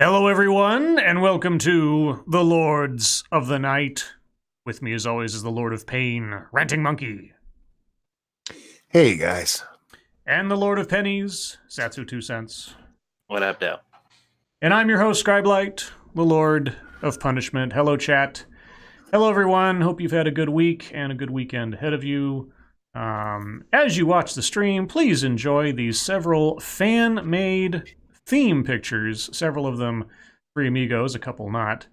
Hello, everyone, and welcome to the Lords of the Night. With me, as always, is the Lord of Pain, Ranting Monkey, Hey, guys. and the Lord of Pennies, Satsu 2 cents. What up, Dale? And I'm your host, Scribe, the Lord of Punishment. Hello, chat. Hello, everyone. Hope you've had a good week and a good weekend ahead of you. As you watch the stream, please enjoy these several fan-made theme pictures, several of them free amigos, a couple not,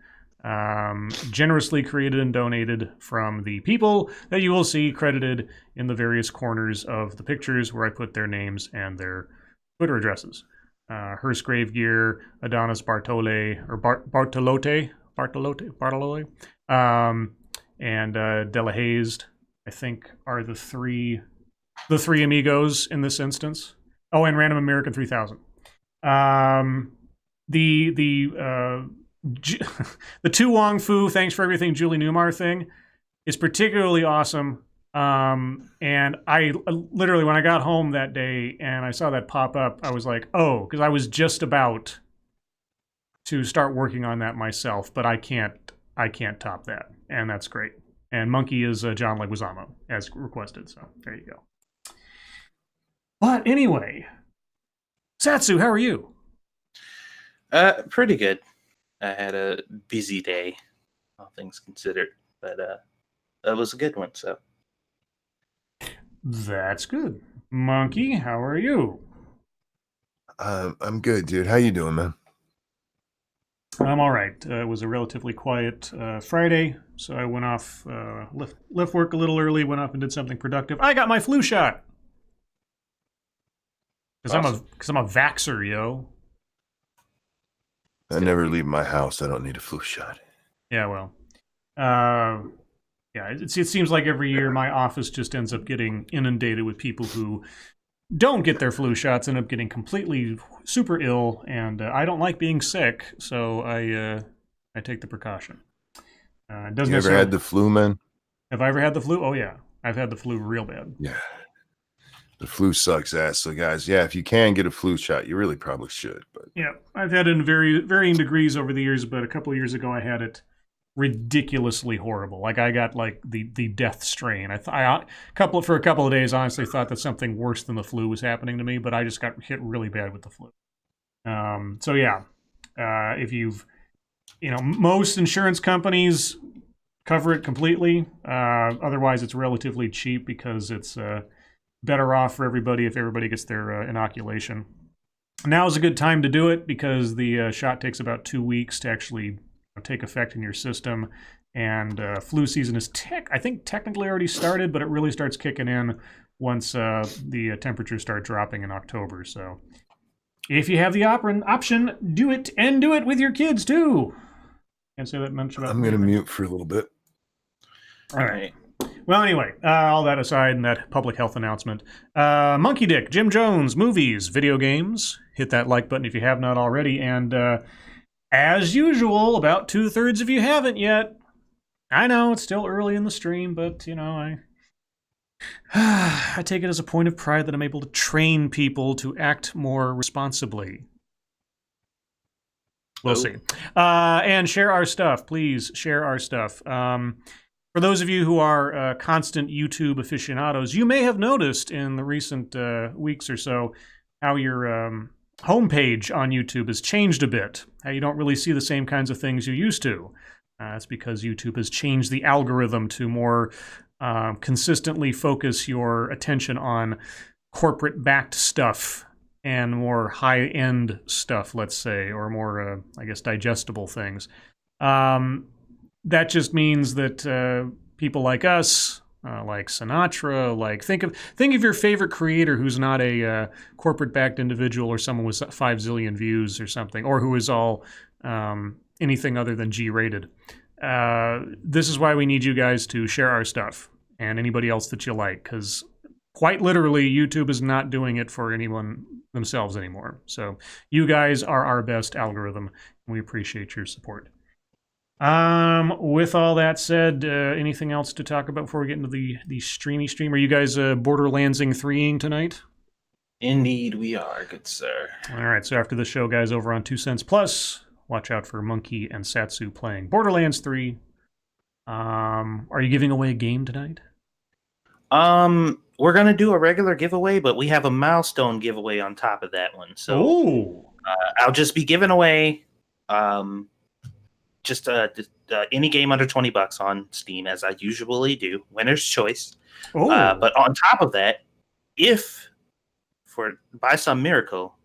generously created and donated from the people that you will see credited in the various corners of the pictures where I put their names and their Twitter addresses. Hearst Gravegear, Adonis Bartolote, and Delahazed, I think, are the three amigos in this instance. Oh, and Random American 3000. The Tu Wong Fu, thanks for everything, Julie Newmar thing is particularly awesome. And I literally, when I got home that day and I saw that pop up, I was like, oh, because I was just about to start working on that myself, but I can't top that, and that's great. And Monkey is John Leguizamo, as requested, so there you go. But anyway, Satsu, how are you? Pretty good. I had a busy day, all things considered, but that was a good one, so. That's good. Monkey, how are you? I'm good, dude. How you doing, man? I'm all right. It was a relatively quiet Friday, so I went off, left work a little early, went off and did something productive. I got my flu shot! Because I'm a vaxxer, yo. I never leave my house. I don't need a flu shot. Yeah, well. It seems like every year my office just ends up getting inundated with people who don't get their flu shots, end up getting completely super ill, and I don't like being sick, so I take the precaution. You ever had the flu, man? Have I ever had the flu? Oh, yeah. I've had the flu real bad. Yeah. The flu sucks ass. So, guys, yeah, if you can get a flu shot, you really probably should. But yeah, I've had it in varying degrees over the years, but a couple of years ago I had it ridiculously horrible. Like I got like the death strain. For a couple of days, honestly thought that something worse than the flu was happening to me, but I just got hit really bad with the flu. So yeah, if most insurance companies cover it completely. Otherwise, it's relatively cheap because it's better off for everybody if everybody gets their inoculation. Now is a good time to do it because the shot takes about 2 weeks to actually take effect in your system, and flu season is I think technically already started, but it really starts kicking in once the temperatures start dropping in October. So if you have the option, do it, and do it with your kids too. Can't say that much about. I'm gonna mute for a little bit. All right. Well, anyway, all that aside and that public health announcement, Monkey Dick, Jim Jones, movies, video games, hit that like button if you have not already, and as usual, about 2/3 of you haven't yet. I know, it's still early in the stream, but, I take it as a point of pride that I'm able to train people to act more responsibly. We'll see. And share our stuff. Please share our stuff. For those of you who are constant YouTube aficionados, you may have noticed in the recent weeks or so how your homepage on YouTube has changed a bit. How you don't really see the same kinds of things you used to. That's because YouTube has changed the algorithm to more consistently focus your attention on corporate-backed stuff and more high-end stuff, let's say, or more, digestible things. That just means that people like us, like Sinatra, think of your favorite creator who's not a corporate-backed individual or someone with 5 zillion views or something, or who is all anything other than G-rated. This is why we need you guys to share our stuff and anybody else that you like, because quite literally, YouTube is not doing it for anyone themselves anymore. So you guys are our best algorithm, and we appreciate your support. With all that said, anything else to talk about before we get into the streamy stream? Are you guys Borderlandsing 3ing tonight? Indeed we are, good sir. All right, so after the show, guys, over on 2 Cents Plus, watch out for Monkey and Satsu playing Borderlands 3. Are you giving away a game tonight? We're gonna do a regular giveaway, but we have a milestone giveaway on top of that one. So I'll just be giving away just any game under $20 on Steam, as I usually do. Winner's choice. But on top of that, if by some miracle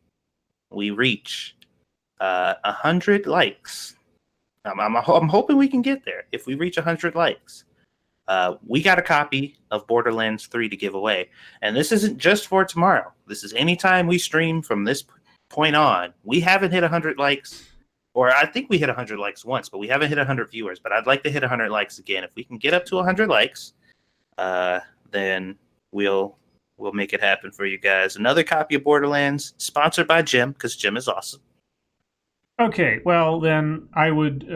we reach 100 likes, I'm hoping we can get there. If we reach 100 likes, we got a copy of Borderlands 3 to give away. And this isn't just for tomorrow. This is anytime we stream from this point on. We haven't hit 100 likes, or I think we hit 100 likes once, but we haven't hit 100 viewers. But I'd like to hit 100 likes again. If we can get up to 100 likes, then we'll make it happen for you guys. Another copy of Borderlands, sponsored by Jim, because Jim is awesome. Okay, well, then I would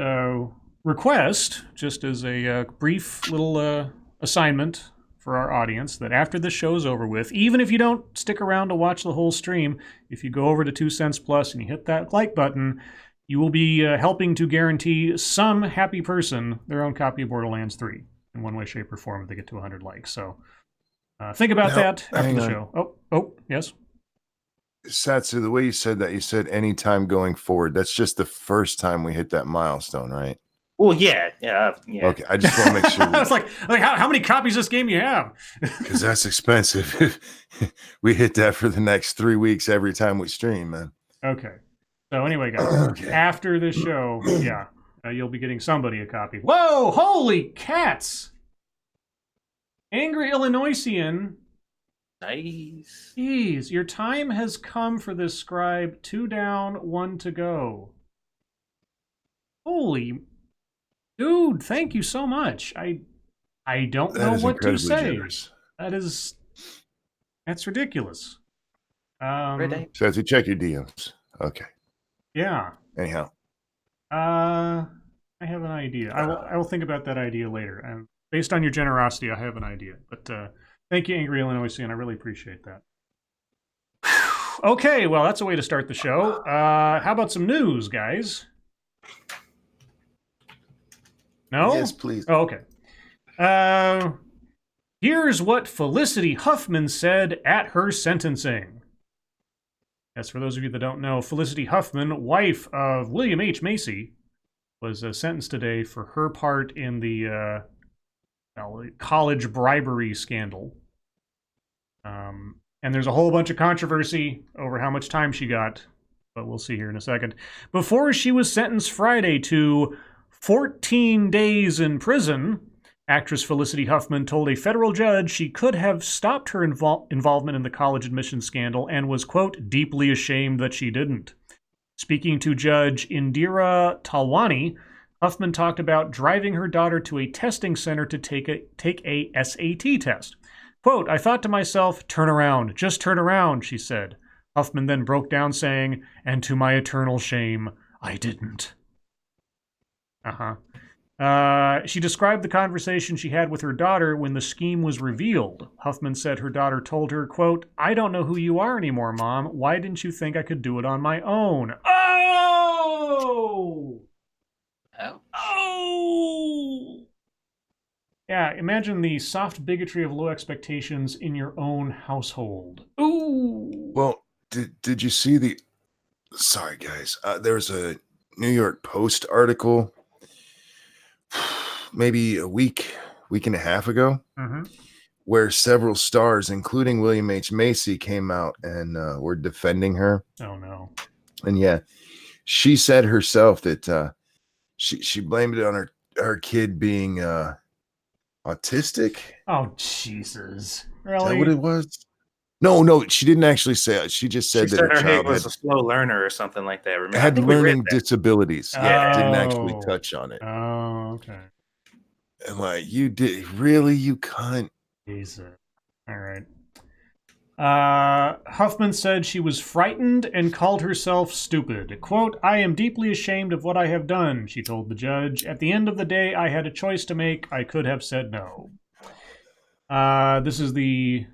request, just as a brief little assignment for our audience, that after the show's over with, even if you don't stick around to watch the whole stream, if you go over to 2 Cents Plus and you hit that like button, you will be helping to guarantee some happy person their own copy of Borderlands 3 in one way, shape, or form if they get to 100 likes. So think about that after the show. Oh, yes? Satsu, the way you said that, you said anytime going forward. That's just the first time we hit that milestone, right? Well, yeah. Okay, I just want to make sure. I was like how many copies of this game you have? Because that's expensive. We hit that for the next 3 weeks every time we stream, man. Okay. So anyway, guys, after this show, you'll be getting somebody a copy. Whoa! Holy cats! Angry Illinoisian. Nice. Jeez, your time has come for this, Scribe. 2 down, 1 to go. Holy dude, thank you so much. I don't know what to say. Generous. That's ridiculous. Satsu, check your DMs. Okay. Yeah. Anyhow. I have an idea. I will think about that idea later. And based on your generosity, I have an idea. But thank you, Angry Illinoisian. I really appreciate that. Okay, well, that's a way to start the show. How about some news, guys? No? Yes, please. Oh, okay. Here's what Felicity Huffman said at her sentencing. Yes, for those of you that don't know, Felicity Huffman, wife of William H. Macy, was sentenced today for her part in the college bribery scandal. And there's a whole bunch of controversy over how much time she got, but we'll see here in a second. Before she was sentenced Friday to 14 days in prison, actress Felicity Huffman told a federal judge she could have stopped her involvement in the college admissions scandal and was, quote, deeply ashamed that she didn't. Speaking to Judge Indira Talwani, Huffman talked about driving her daughter to a testing center to take a SAT test. Quote, I thought to myself, turn around, just turn around, she said. Huffman then broke down saying, and to my eternal shame, I didn't. She described the conversation she had with her daughter when the scheme was revealed. Huffman said her daughter told her, quote, I don't know who you are anymore, Mom. Why didn't you think I could do it on my own? Oh! Ouch. Oh! Yeah, imagine the soft bigotry of low expectations in your own household. Ooh! Well, did you see the... Sorry, guys. There's a New York Post article maybe a week and a half ago, where several stars, including William H. Macy, came out and were defending her. Oh, no. And yeah, she said herself that she blamed it on her kid being autistic. Oh, Jesus. Really? Is that what it was? No, she didn't actually say it. She just said that her kid child was a slow learner or something like that. Remember? had learning disabilities. Yeah, didn't actually Oh. touch on it. Oh, okay. And like, you did, really? You cunt. Jesus. All right. Huffman said she was frightened and called herself stupid. Quote, I am deeply ashamed of what I have done, she told the judge. At the end of the day, I had a choice to make. I could have said no. This is the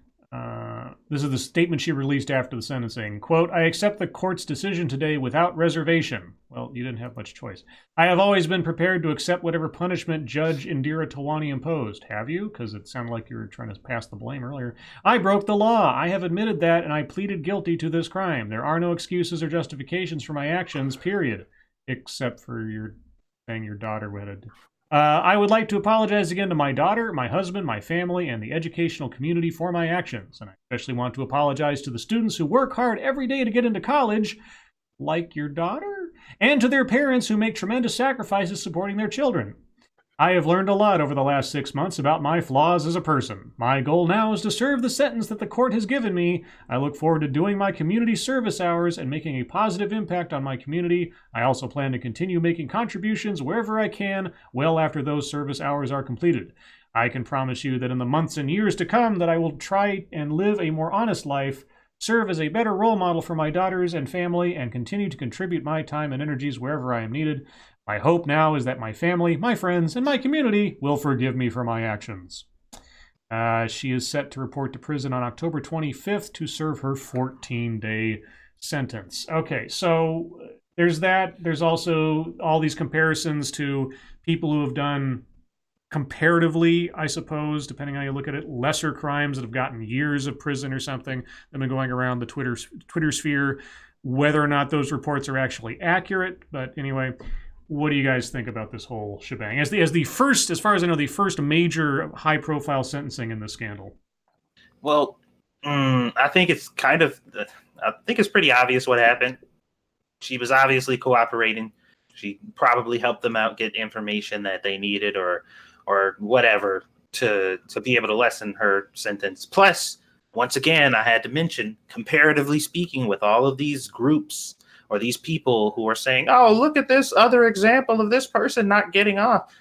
This is the statement she released after the sentencing. Quote, I accept the court's decision today without reservation. Well, you didn't have much choice. I have always been prepared to accept whatever punishment Judge Indira Tawani imposed. Have you? Because it sounded like you were trying to pass the blame earlier. I broke the law. I have admitted that, and I pleaded guilty to this crime. There are no excuses or justifications for my actions, period. Except for your saying your daughter would. I would like to apologize again to my daughter, my husband, my family, and the educational community for my actions. And I especially want to apologize to the students who work hard every day to get into college, like your daughter, and to their parents who make tremendous sacrifices supporting their children. I have learned a lot over the last 6 months about my flaws as a person. My goal now is to serve the sentence that the court has given me. I look forward to doing my community service hours and making a positive impact on my community. I also plan to continue making contributions wherever I can, well after those service hours are completed. I can promise you that in the months and years to come that I will try and live a more honest life, serve as a better role model for my daughters and family, and continue to contribute my time and energies wherever I am needed. My hope now is that my family, my friends, and my community will forgive me for my actions. She is set to report to prison on October 25th to serve her 14-day sentence. Okay, so there's that. There's also all these comparisons to people who have done comparatively, I suppose, depending on how you look at it, lesser crimes that have gotten years of prison or something that have been going around the Twitter sphere, whether or not those reports are actually accurate. But anyway, what do you guys think about this whole shebang? As the first, as far as I know, the first major high-profile sentencing in this scandal. Well, I think it's pretty obvious what happened. She was obviously cooperating. She probably helped them out get information that they needed or whatever to be able to lessen her sentence. Plus, once again, I had to mention, comparatively speaking, with all of these groups or these people who are saying, oh, look at this other example of this person not getting off,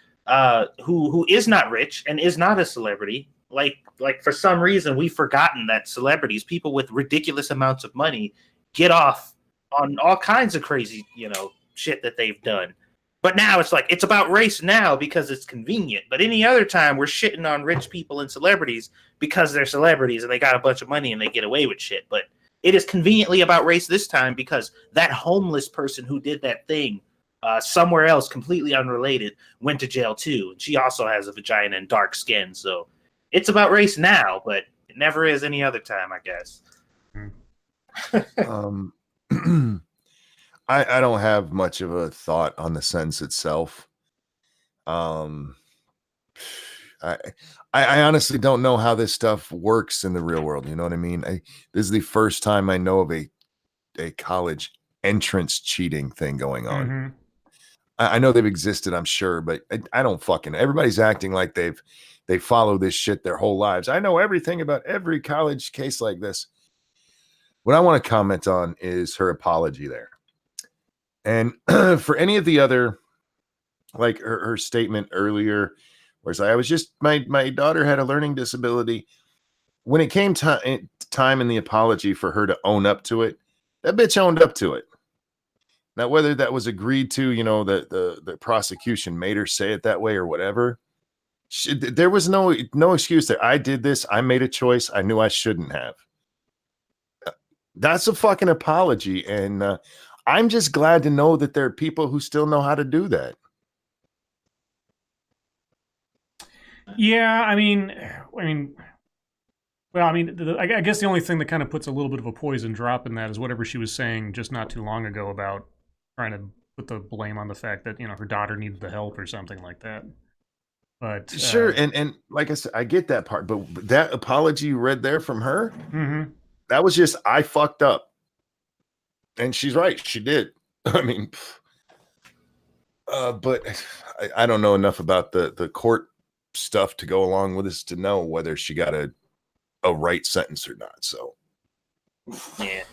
who is not rich and is not a celebrity. Like for some reason, we've forgotten that celebrities, people with ridiculous amounts of money, get off on all kinds of crazy, shit that they've done. But now it's like, it's about race now because it's convenient. But any other time, we're shitting on rich people and celebrities because they're celebrities and they got a bunch of money and they get away with shit. But it is conveniently about race this time because that homeless person who did that thing somewhere else, completely unrelated, went to jail too. And she also has a vagina and dark skin. So it's about race now, but it never is any other time, I guess. I don't have much of a thought on the sentence itself. I honestly don't know how this stuff works in the real world. You know what I mean? This is the first time I know of a college entrance cheating thing going on. Mm-hmm. I know they've existed, I'm sure, but I don't fucking. Everybody's acting like they follow this shit their whole lives. I know everything about every college case like this. What I want to comment on is her apology there. And for any of the other, like her statement earlier, where it's like, I was just, my daughter had a learning disability. When it came time in the apology for her to own up to it, that bitch owned up to it. Now, whether that was agreed to, the prosecution made her say it that way or whatever, there was no excuse there. I did this. I made a choice. I knew I shouldn't have. That's a fucking apology. And I'm just glad to know that there are people who still know how to do that. Yeah, I guess the only thing that kind of puts a little bit of a poison drop in that is whatever she was saying just not too long ago about trying to put the blame on the fact that, her daughter needed the help or something like that. But sure, and like I said, I get that part, but that apology you read there from her, mm-hmm. That was just, I fucked up. And she's right, she did. I mean, but I don't know enough about the court stuff to go along with this to know whether she got a right sentence or not. So yeah.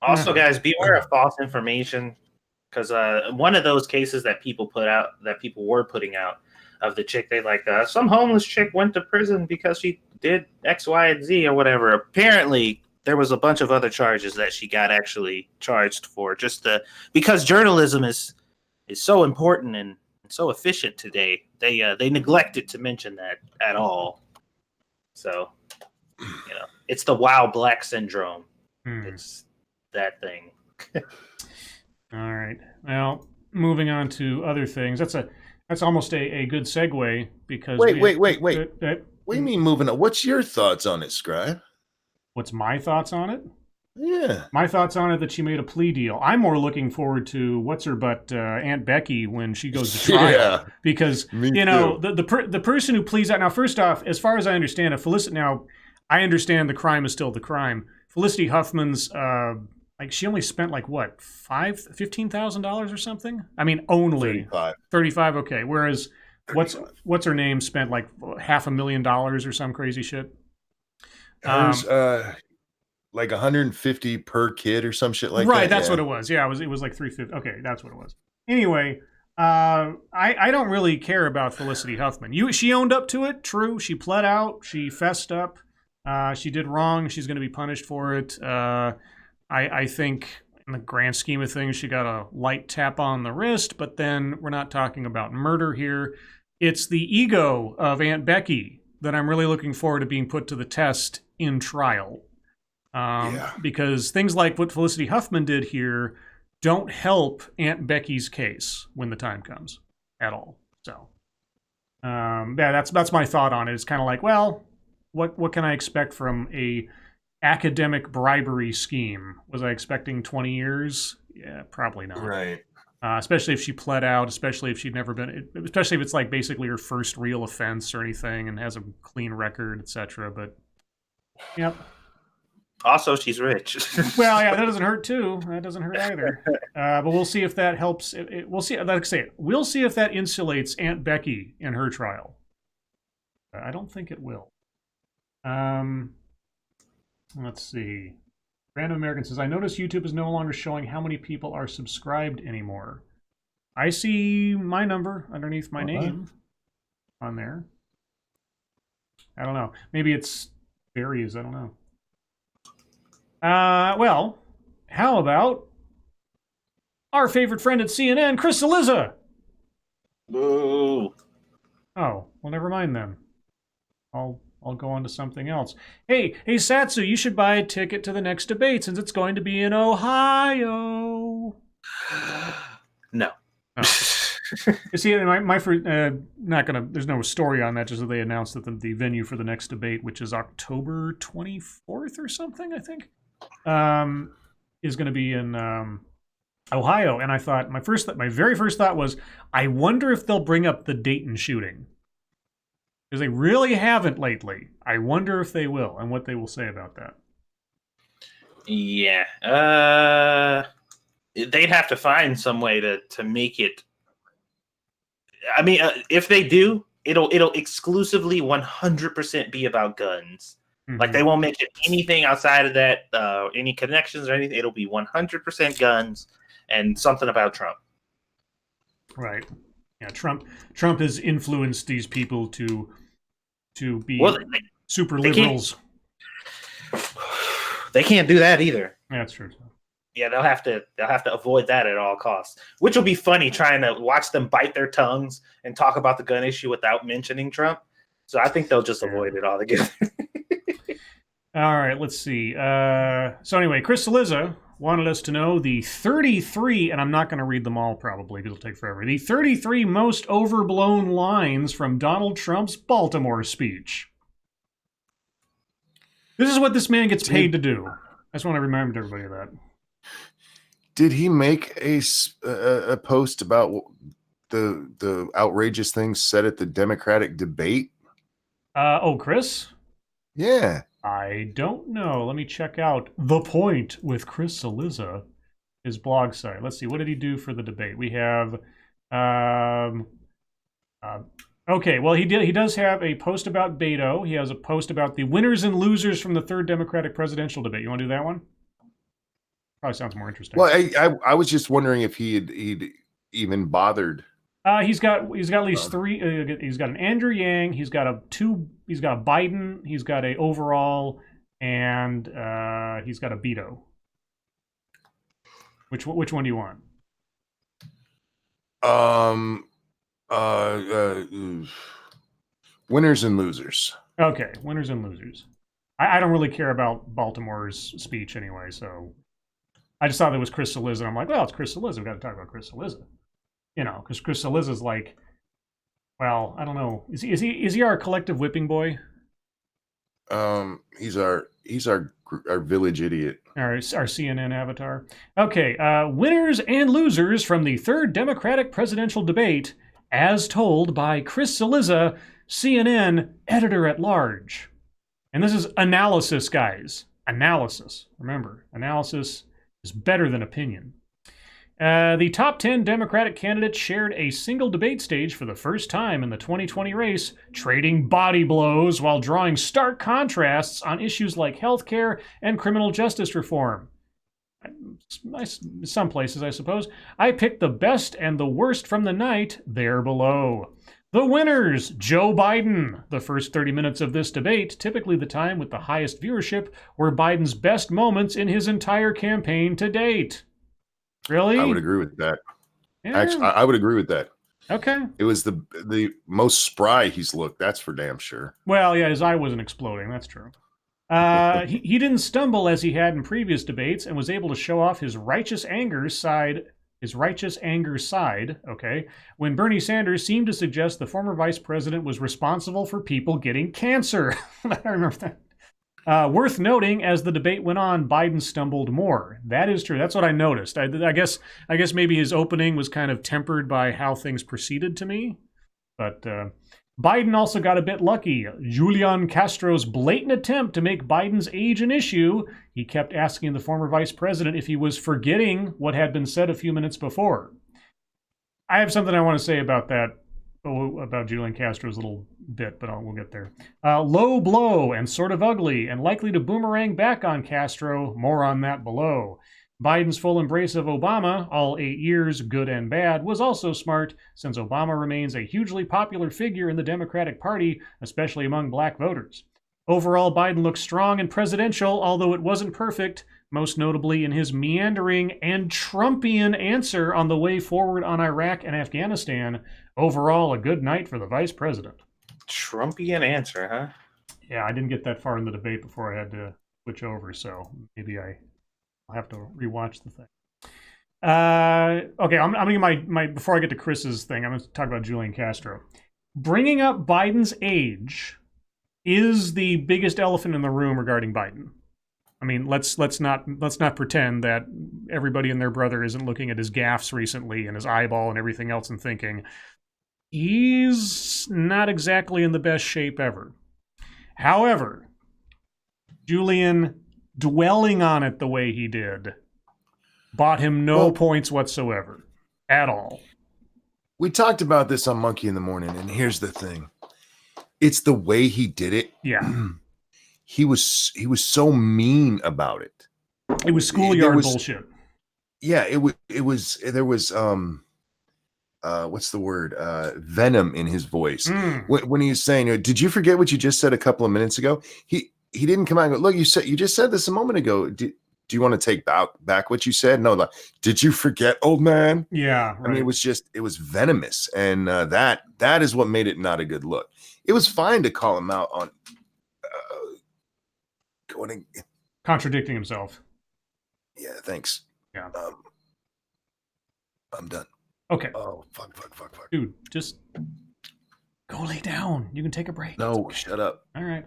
Also, guys, beware of false information, because one of those cases that people were putting out of the chick, they some homeless chick went to prison because she did X, Y, and Z or whatever. Apparently, there was a bunch of other charges that she got actually charged for, because journalism is so important and so efficient today. They neglected to mention that at all. So it's the WoW Black syndrome. It's that thing. All right. Well, moving on to other things. That's almost a good segue because wait. What do you mean moving on? What's your thoughts on it, Scribe? What's my thoughts on it? Yeah. My thoughts on it that she made a plea deal. I'm more looking forward to what's her butt Aunt Becky when she goes to trial because the person who pleads out. Now, first off, as far as I understand it, Felicity. Now, I understand the crime is still the crime. Felicity Huffman's she only spent what $15,000 or something. I mean, only 35. Okay, whereas what's her name spent like $500,000 or some crazy shit. Hers, like 150 per kid or some shit like that. Right, that's what it was. Yeah, it was like 350. Okay, that's what it was. Anyway, I don't really care about Felicity Huffman. She owned up to it. True, she pled out. She fessed up. She did wrong. She's going to be punished for it. I think in the grand scheme of things, she got a light tap on the wrist. But then we're not talking about murder here. It's the ego of Aunt Becky that I'm really looking forward to being put to the test in trial. Because things like what Felicity Huffman did here don't help Aunt Becky's case when the time comes at all. So, that's my thought on it. It's kind of like, well, what can I expect from a academic bribery scheme? Was I expecting 20 years? Yeah, probably not. Right. Especially if she pled out, especially if she'd never been, especially if it's like basically her first real offense or anything and has a clean record, etc. But, yep. Also, she's rich. Well, yeah, that doesn't hurt too. That doesn't hurt either. But we'll see if that helps. We'll see. Like I say, we'll see if that insulates Aunt Becky in her trial. I don't think it will. Let's see. Random American says, I notice YouTube is no longer showing how many people are subscribed anymore. I see my number underneath my name on there. I don't know. Maybe it's varies. I don't know. Well, how about our favorite friend at CNN, Chris Saliza? Boo. Oh, well, never mind then. I'll go on to something else. Hey, Satsu, you should buy a ticket to the next debate since it's going to be in Ohio. No. Oh. You see, my first, there's no story on that, just that they announced that the venue for the next debate, which is October 24th or something, I think, is going to be in Ohio. And I thought, my very first thought was, I wonder if they'll bring up the Dayton shooting. Because they really haven't lately. I wonder if they will and what they will say about that. Yeah. They'd have to find some way to make it. I mean, if they do, it'll exclusively 100% be about guns. Mm-hmm. Like, they won't make it anything outside of that, any connections or anything. It'll be 100% guns and something about Trump. Right. Yeah, Trump has influenced these people to be super liberals. They can't do that either. Yeah, that's true. Yeah, they'll have to avoid that at all costs. Which will be funny, trying to watch them bite their tongues and talk about the gun issue without mentioning Trump. So I think they'll just avoid it altogether. All right, let's see. So anyway, Chris Saliza wanted us to know the 33, and I'm not going to read them all probably because it'll take forever, the 33 most overblown lines from Donald Trump's Baltimore speech. This is what this man gets paid to do. I just want to remind everybody of that. Did he make a post about the outrageous things said at the Democratic debate? Chris? Yeah. I don't know. Let me check out The Point with Chris Saliza, his blog site. Let's see. What did he do for the debate? We have... okay, well, he does have a post about Beto. He has a post about the winners and losers from the third Democratic presidential debate. You want to do that one? Probably sounds more interesting. Well, I was just wondering if he'd even bothered. He's got at least three. He's got an Andrew Yang. He's got a Biden. He's got a overall, and he's got a Beto. Which one do you want? Winners and losers. Okay, winners and losers. I don't really care about Baltimore's speech anyway, so I just thought it was Chris Cillizza, and I'm like, well, it's Chris Cillizza. We've got to talk about Chris Cillizza. You know, because Chris Cillizza's like, well, I don't know. Is he our collective whipping boy? He's our village idiot. Our CNN avatar. Okay, winners and losers from the third Democratic presidential debate, as told by Chris Cillizza, CNN editor-at-large. And this is analysis, guys. Analysis. Remember, analysis is better than opinion. The top 10 Democratic candidates shared a single debate stage for the first time in the 2020 race, trading body blows while drawing stark contrasts on issues like healthcare and criminal justice reform. Some places, I suppose. I picked the best and the worst from the night there below. The winners, Joe Biden. The first 30 minutes of this debate, typically the time with the highest viewership, were Biden's best moments in his entire campaign to date. Really? I would agree with that. Yeah. Actually, I would agree with that. Okay. It was the most spry he's looked. That's for damn sure. Well, yeah, his eye wasn't exploding. That's true. He didn't stumble as he had in previous debates and was able to show off his righteous anger side. Okay, when Bernie Sanders seemed to suggest the former vice president was responsible for people getting cancer. I remember that. Worth noting, as the debate went on, Biden stumbled more. That is true. That's what I noticed. I guess maybe his opening was kind of tempered by how things proceeded to me. But Biden also got a bit lucky. Julian Castro's blatant attempt to make Biden's age an issue. He kept asking the former vice president if he was forgetting what had been said a few minutes before. I have something I want to say about that. About Julian Castro's little bit, but we'll get there. Low blow and sort of ugly and likely to boomerang back on Castro. More on that below. Biden's full embrace of Obama, all 8 years, good and bad, was also smart, since Obama remains a hugely popular figure in the Democratic Party, especially among black voters. Overall, Biden looks strong and presidential, although it wasn't perfect, most notably in his meandering and Trumpian answer on the way forward on Iraq and Afghanistan. Overall, a good night for the vice president. Trumpian answer, huh? Yeah, I didn't get that far in the debate before I had to switch over, so maybe I'll have to rewatch the thing. Okay, I'm going to get my before I get to Chris's thing, I'm going to talk about Julian Castro. Bringing up Biden's age is the biggest elephant in the room regarding Biden. I mean, let's not pretend that everybody and their brother isn't looking at his gaffes recently and his eyeball and everything else and thinking he's not exactly in the best shape ever. However, Julian dwelling on it the way he did bought him no points whatsoever at all. We talked about this on Monkey in the Morning, and here's the thing. It's the way he did it. Yeah. He was so mean about it. It was schoolyard bullshit. Yeah, there was what's the word? Venom in his voice. When he was saying, "Did you forget what you just said a couple of minutes ago?" He didn't come out and go, "Look, you just said this a moment ago. Do you want to take back what you said?" No, like, did you forget, old man? Yeah, right. I mean, it was venomous, and that is what made it not a good look. It was fine to call him out on contradicting himself. Yeah, thanks. Yeah. I'm done. Okay. Oh, fuck. Dude, just go lay down. You can take a break. No, shut up. All right.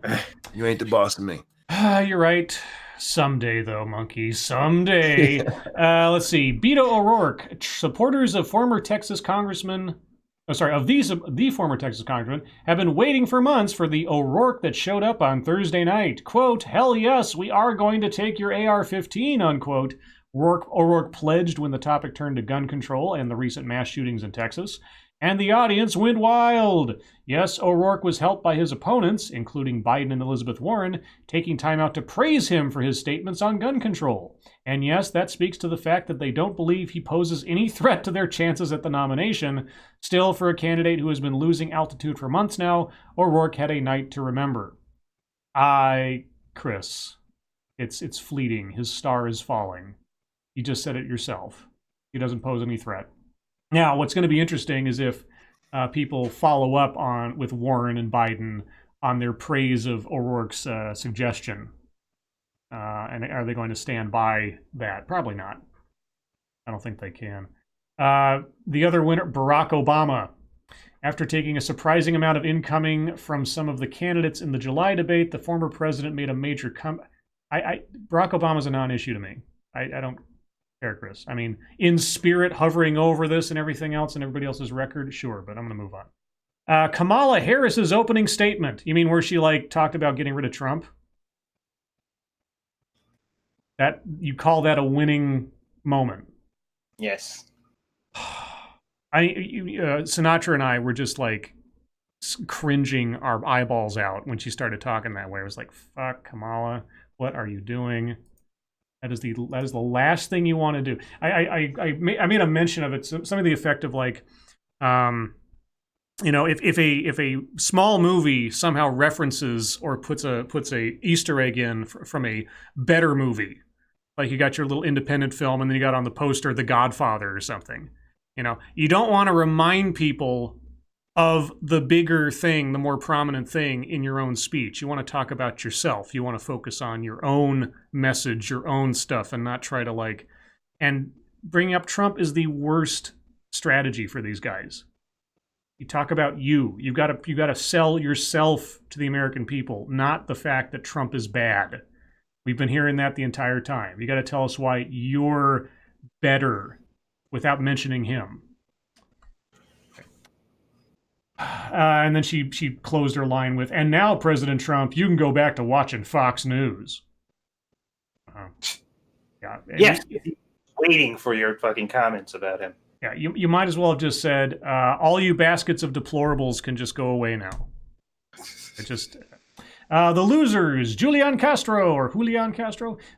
You ain't the boss of me. You're right. Someday, though, monkey. Someday. Let's see. Beto O'Rourke. Supporters of former Texas Congressman... the former Texas congressman have been waiting for months for the O'Rourke that showed up on Thursday night. Quote, "Hell yes, we are going to take your AR-15, unquote." O'Rourke pledged when the topic turned to gun control and the recent mass shootings in Texas. And the audience went wild. Yes, O'Rourke was helped by his opponents, including Biden and Elizabeth Warren, taking time out to praise him for his statements on gun control. And yes, that speaks to the fact that they don't believe he poses any threat to their chances at the nomination. Still, for a candidate who has been losing altitude for months now, O'Rourke had a night to remember. Chris, it's fleeting. His star is falling. You just said it yourself. He doesn't pose any threat. Now, what's going to be interesting is if people follow up with Warren and Biden on their praise of O'Rourke's suggestion. And are they going to stand by that? Probably not. I don't think they can. The other winner, Barack Obama. After taking a surprising amount of incoming from some of the candidates in the July debate, the former president made a major Barack Obama's a non-issue to me. I don't care, Chris. I mean, in spirit, hovering over this and everything else and everybody else's record, sure, but I'm going to move on. Kamala Harris's opening statement. You mean where she talked about getting rid of Trump? That you call that a winning moment? Yes. Sinatra and I were just cringing our eyeballs out when she started talking that way. It was like, fuck, Kamala, what are you doing? That is the last thing you want to do. I made a mention of it, some of the effect of if a small movie somehow references or puts a Easter egg in from a better movie, like you got your little independent film and then you got on the poster The Godfather or something. You don't want to remind people of the bigger thing, the more prominent thing in your own speech. You want to talk about yourself. You want to focus on your own message, your own stuff, and not try to and bringing up Trump is the worst strategy for these guys. You talk about you. You've got to sell yourself to the American people, not the fact that Trump is bad. We've been hearing that the entire time. You got to tell us why you're better without mentioning him. And then she closed her line with, and now, President Trump, you can go back to watching Fox News. Yeah. Yes. Waiting for your fucking comments about him. Yeah, you might as well have just said, all you baskets of deplorables can just go away now. It just... the losers, Julian Castro.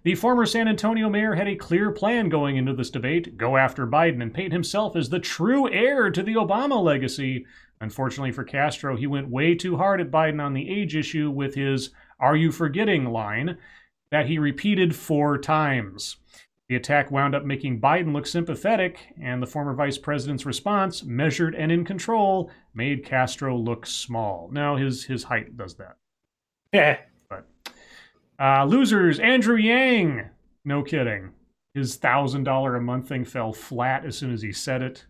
The former San Antonio mayor had a clear plan going into this debate, go after Biden and paint himself as the true heir to the Obama legacy. Unfortunately for Castro, he went way too hard at Biden on the age issue with his "Are you forgetting?" line that he repeated 4 times. The attack wound up making Biden look sympathetic, and the former vice president's response, measured and in control, made Castro look small. Now his height does that. Yeah. But losers, Andrew Yang. No kidding. His $1,000 a month thing fell flat as soon as he said it.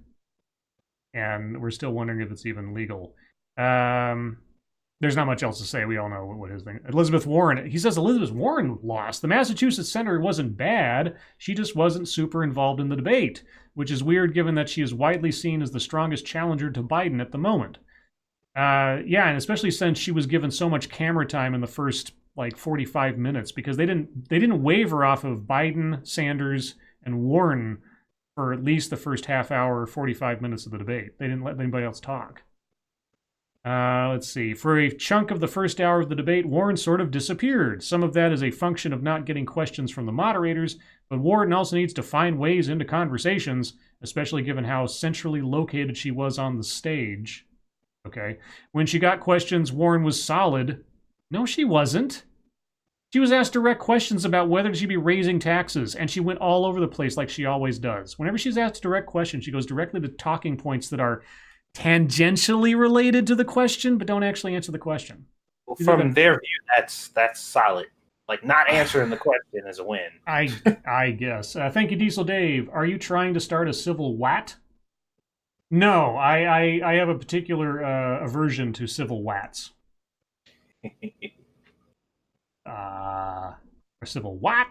And we're still wondering if it's even legal. There's not much else to say. We all know what his thing. Elizabeth Warren. He says Elizabeth Warren lost. The Massachusetts senator wasn't bad. She just wasn't super involved in the debate, which is weird given that she is widely seen as the strongest challenger to Biden at the moment. Yeah, and especially since she was given so much camera time in the first 45 minutes, because they didn't waver off of Biden, Sanders, and Warren for at least the first half hour, 45 minutes of the debate. They didn't let anybody else talk. Let's see. For a chunk of the first hour of the debate, Warren sort of disappeared. Some of that is a function of not getting questions from the moderators, but Warren also needs to find ways into conversations, especially given how centrally located she was on the stage. Okay. When she got questions, Warren was solid. No, she wasn't. She was asked direct questions about whether she'd be raising taxes, and she went all over the place like she always does. Whenever she's asked a direct question, she goes directly to talking points that are tangentially related to the question, but don't actually answer the question. Well, from their view, that's solid. Not answering the question is a win. I guess. Thank you, Diesel Dave. Are you trying to start a civil wat? No, I have a particular aversion to civil wats. Or civil what?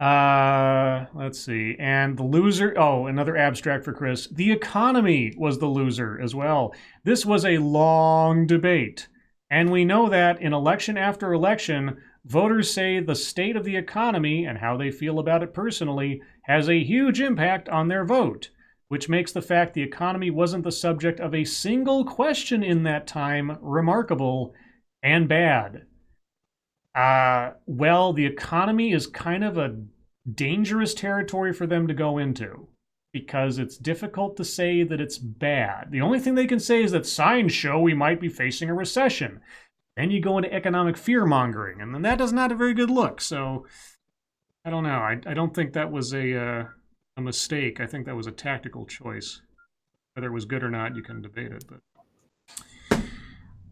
Let's see. And the loser... Oh, another abstract for Chris. The economy was the loser as well. This was a long debate. And we know that in election after election, voters say the state of the economy and how they feel about it personally has a huge impact on their vote, which makes the fact the economy wasn't the subject of a single question in that time remarkable and bad. Well, the economy is kind of a dangerous territory for them to go into because it's difficult to say that it's bad. The only thing they can say is that signs show we might be facing a recession. Then you go into economic fear-mongering, and then that is not a very good look. So, I don't know. I don't think that was a mistake. I think that was a tactical choice. Whether it was good or not, you can debate it. But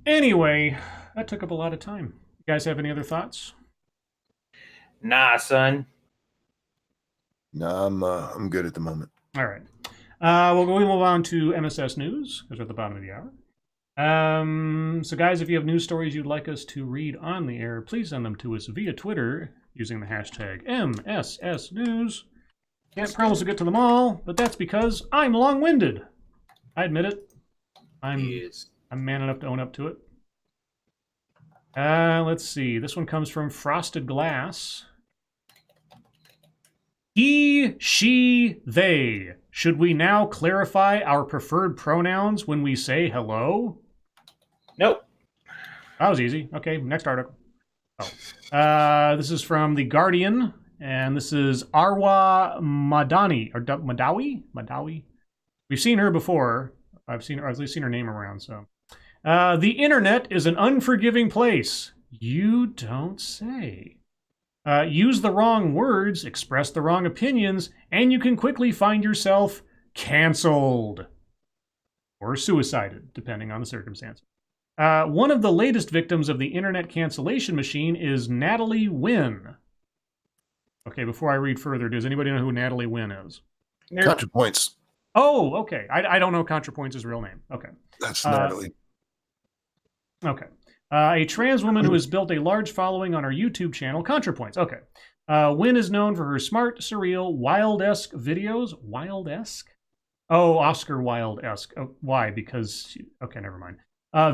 anyway, that took up a lot of time. You guys have any other thoughts? Nah, son. No, I'm good at the moment. All right. We'll move on to MSS News, because we're at the bottom of the hour. So guys, if you have news stories you'd like us to read on the air, please send them to us via Twitter using the hashtag MSSNews. Can't promise to get to them all, but that's because I'm long-winded. I admit it. I'm man enough to own up to it. Let's see. This one comes from Frosted Glass. He, she, they. Should we now clarify our preferred pronouns when we say hello? Nope. That was easy. Okay, next article. This is from The Guardian, and this is Arwa Madani, or Madawi? We've seen her before. I've at least seen her name around, so. The internet is an unforgiving place. You don't say. Use the wrong words, express the wrong opinions, and you can quickly find yourself canceled. Or suicided, depending on the circumstance. One of the latest victims of the internet cancellation machine is Natalie Wynn. Okay, before I read further, does anybody know who Natalie Wynn is? ContraPoints. Oh, okay. I don't know ContraPoints' real name. Okay. That's Natalie. Okay. A trans woman who has built a large following on her YouTube channel, ContraPoints. Okay. Wynn is known for her smart, surreal, Wilde-esque videos. Wilde-esque? Oh, Oscar Wilde-esque. Oh, why? Because... Okay, never mind.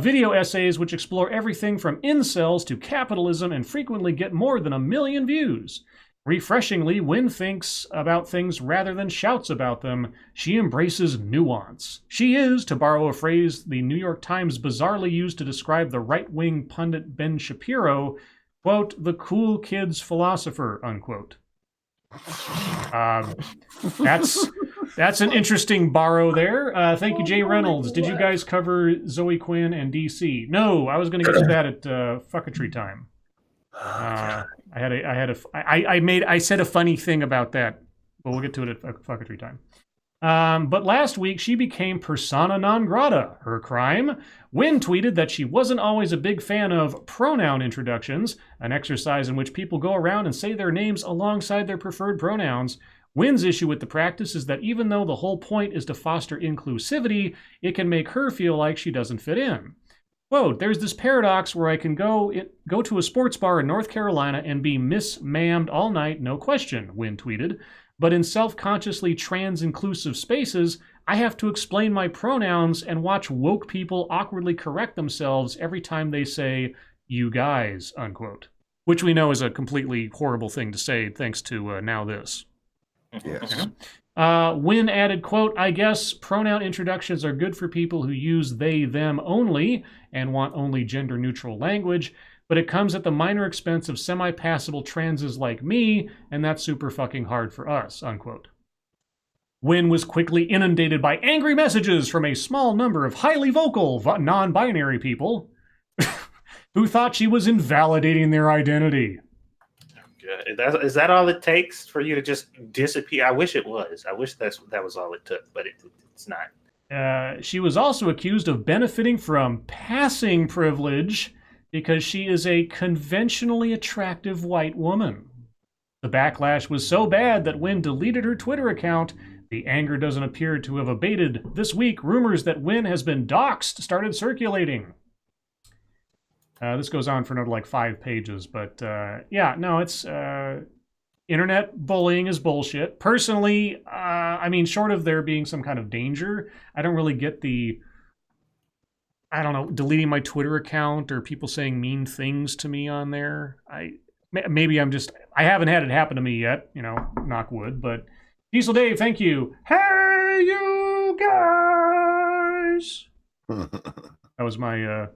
Video essays which explore everything from incels to capitalism and frequently get more than 1 million views. Refreshingly, Wynn thinks about things rather than shouts about them. She embraces nuance. She is, to borrow a phrase the New York Times bizarrely used to describe the right-wing pundit Ben Shapiro, quote, the cool kid's philosopher, unquote. That's an interesting borrow there. Thank you, Jay Reynolds. Did you guys cover Zoe Quinn and DC? No, I was going to get to that at Fucketry time. I said a funny thing about that, but we'll get to it at Fucketry time. But last week, she became persona non grata. Her crime? Wynn tweeted that she wasn't always a big fan of pronoun introductions, an exercise in which people go around and say their names alongside their preferred pronouns. Wynn's issue with the practice is that even though the whole point is to foster inclusivity, it can make her feel like she doesn't fit in. Quote, there's this paradox where I can go to a sports bar in North Carolina and be miss-mammed all night, no question, Wynn tweeted. But in self-consciously trans-inclusive spaces, I have to explain my pronouns and watch woke people awkwardly correct themselves every time they say, you guys, unquote. Which we know is a completely horrible thing to say, thanks to Now This. Yes. Wynn added, quote, I guess pronoun introductions are good for people who use they, them only and want only gender-neutral language, but it comes at the minor expense of semi-passable transes like me, and that's super fucking hard for us, unquote. Wynn was quickly inundated by angry messages from a small number of highly vocal, non-binary people who thought she was invalidating their identity. Is that all it takes for you to just disappear? I wish it was. I wish that was all it took, but it's not. She was also accused of benefiting from passing privilege because she is a conventionally attractive white woman. The backlash was so bad that Wynn deleted her Twitter account. The anger doesn't appear to have abated. This week, rumors that Wynn has been doxxed started circulating. This goes on for another like 5 pages, but yeah, no, it's internet bullying is bullshit. Personally, I mean, short of there being some kind of danger, I don't really get deleting my Twitter account or people saying mean things to me on there. I haven't had it happen to me yet, knock wood, but Diesel Dave, thank you. Hey, you guys! That was my,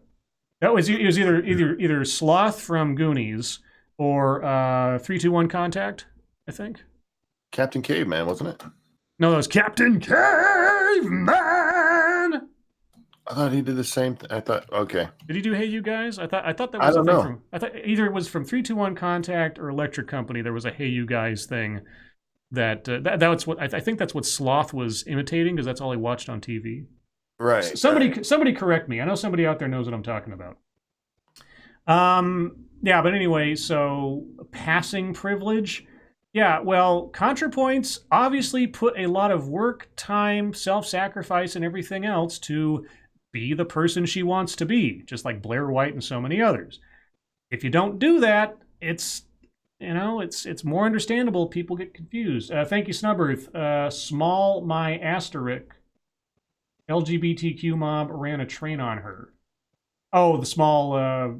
it was either Sloth from Goonies or 3-2-1 Contact, I think. Captain Caveman, wasn't it? No, that was Captain Caveman! I thought he did the same thing. I thought, okay. Did he do Hey You Guys? I thought that was I don't know. I thought either it was from 3-2-1 Contact or Electric Company. There was a Hey You Guys thing that's what I think that's what Sloth was imitating because that's all he watched on TV. Right. Somebody correct me. I know somebody out there knows what I'm talking about. Yeah, but anyway, so passing privilege. Yeah, well, ContraPoints obviously put a lot of work, time, self-sacrifice, and everything else to be the person she wants to be, just like Blair White and so many others. If you don't do that, it's more understandable. People get confused. Thank you, Snubbirth. Small my asterisk. LGBTQ mob ran a train on her. Oh, the small,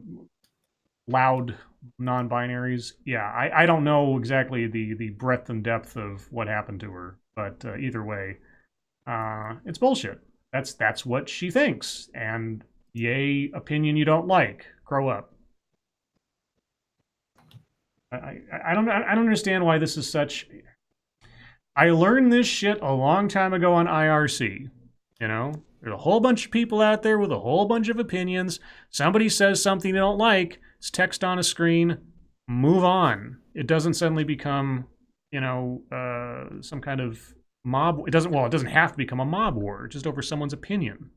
loud non-binaries. Yeah, I don't know exactly the breadth and depth of what happened to her, but either way, it's bullshit. That's what she thinks, and yay, opinion you don't like. Grow up. I don't understand why this is such. I learned this shit a long time ago on IRC. You know, there's a whole bunch of people out there with a whole bunch of opinions. Somebody says something they don't like. It's text on a screen. Move on. It doesn't suddenly become, some kind of mob. It doesn't have to become a mob war just over someone's opinion.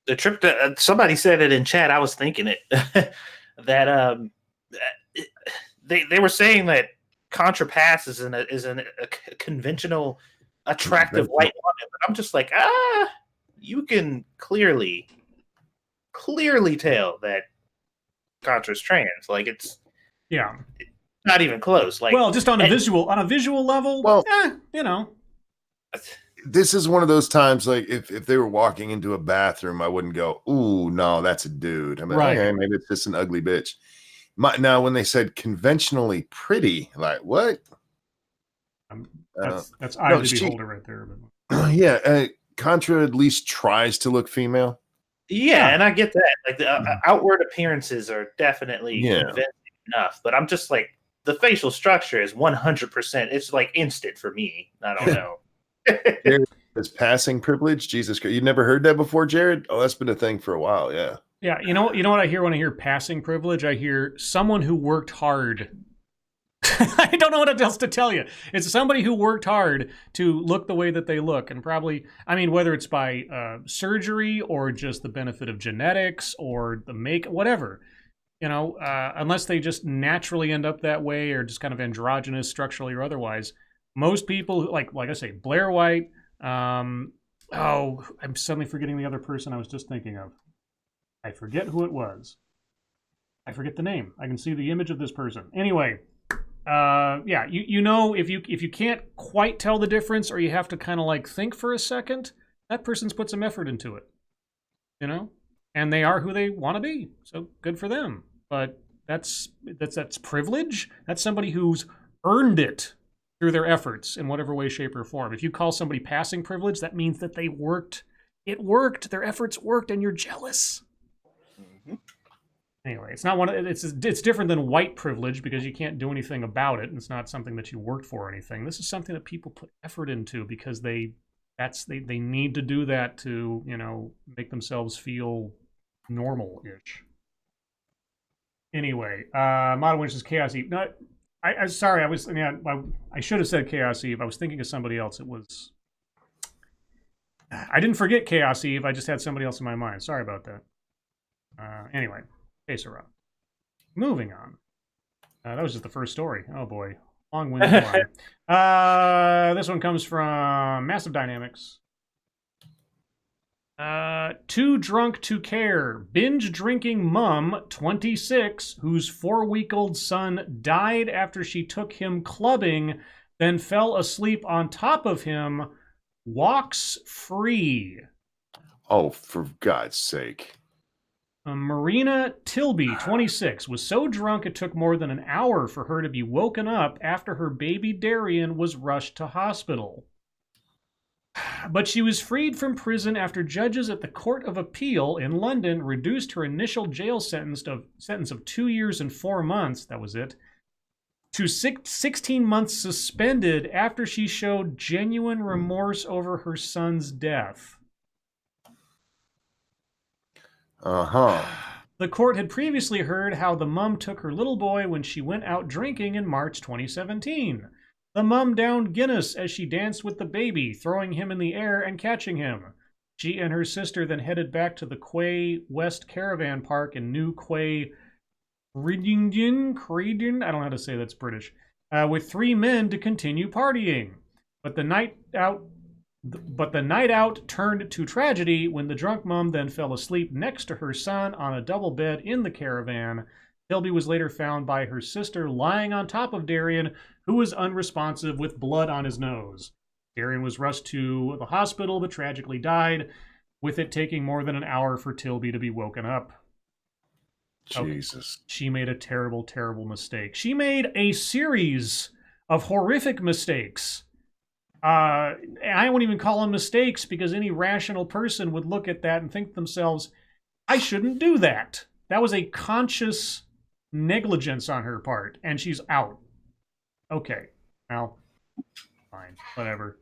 The trip to somebody said it in chat. I was thinking it that they were saying that Contra Pass is a conventional attractive white woman, but I'm just like, you can clearly tell that Contra's trans. Like it's not even close. Like, well, just on a visual level. Well, this is one of those times, like if they were walking into a bathroom, I wouldn't go, "Ooh, no, that's a dude." I mean, right. Okay, maybe it's just an ugly bitch. Now, when they said conventionally pretty, like what? That's eye to beholder right there. But yeah, Contra at least tries to look female. Yeah, and I get that. Like the outward appearances are definitely convincing enough, but I'm just like the facial structure is 100%. It's like instant for me. I don't know. Jared, this passing privilege, Jesus Christ! You've never heard that before, Jared? Oh, that's been a thing for a while. Yeah. Yeah, you know what I hear when I hear passing privilege? I hear someone who worked hard. I don't know what else to tell you. It's somebody who worked hard to look the way that they look, and probably, I mean, whether it's by surgery or just the benefit of genetics or the whatever, unless they just naturally end up that way or just kind of androgynous structurally or otherwise. Most people, like I say, Blair White. I'm suddenly forgetting the other person I was just thinking of. I forget who it was. I forget the name. I can see the image of this person. Anyway. If you can't quite tell the difference or you have to kind of like think for a second, that person's put some effort into it, and they are who they want to be. So good for them. But that's privilege. That's somebody who's earned it through their efforts in whatever way, shape, or form. If you call somebody passing privilege, that means that they worked. It worked. Their efforts worked, and you're jealous. Mm-hmm. Anyway, it's not it's different than white privilege because you can't do anything about it. It's not something that you worked for or anything. This is something that people put effort into because they need to do that to, make themselves feel normal-ish. Anyway, Model Winch is Chaos Eve. No, I'm sorry, I should have said Chaos Eve. I was thinking of somebody else. I didn't forget Chaos Eve. I just had somebody else in my mind. Sorry about that. Anyway. Sera. Moving on. That was just the first story. Oh boy. Long-winded one. This one comes from Massive Dynamics. Too drunk to care. Binge drinking mom, 26, whose 4-week-old son died after she took him clubbing, then fell asleep on top of him, walks free. Oh, for God's sake. Marina Tilby, 26, was so drunk it took more than an hour for her to be woken up after her baby Darian was rushed to hospital. But she was freed from prison after judges at the Court of Appeal in London reduced her initial jail sentence of 2 years and 4 months, that was it, to 16 months suspended after she showed genuine remorse over her son's death. The court had previously heard how the mum took her little boy when she went out drinking in March 2017. The mum downed Guinness as she danced with the baby, throwing him in the air and catching him. She and her sister then headed back to the Quay West Caravan Park in New Quay, Credingen, I don't know how to say that's British, with 3 men to continue partying. But the night out turned to tragedy when the drunk mom then fell asleep next to her son on a double bed in the caravan. Tilby was later found by her sister lying on top of Darian, who was unresponsive with blood on his nose. Darian was rushed to the hospital but tragically died, with it taking more than an hour for Tilby to be woken up. Jesus. She made a terrible, terrible mistake. She made a series of horrific mistakes. I won't even call them mistakes because any rational person would look at that and think to themselves, I shouldn't do that. That was a conscious negligence on her part, and she's out. Okay, well, fine, whatever.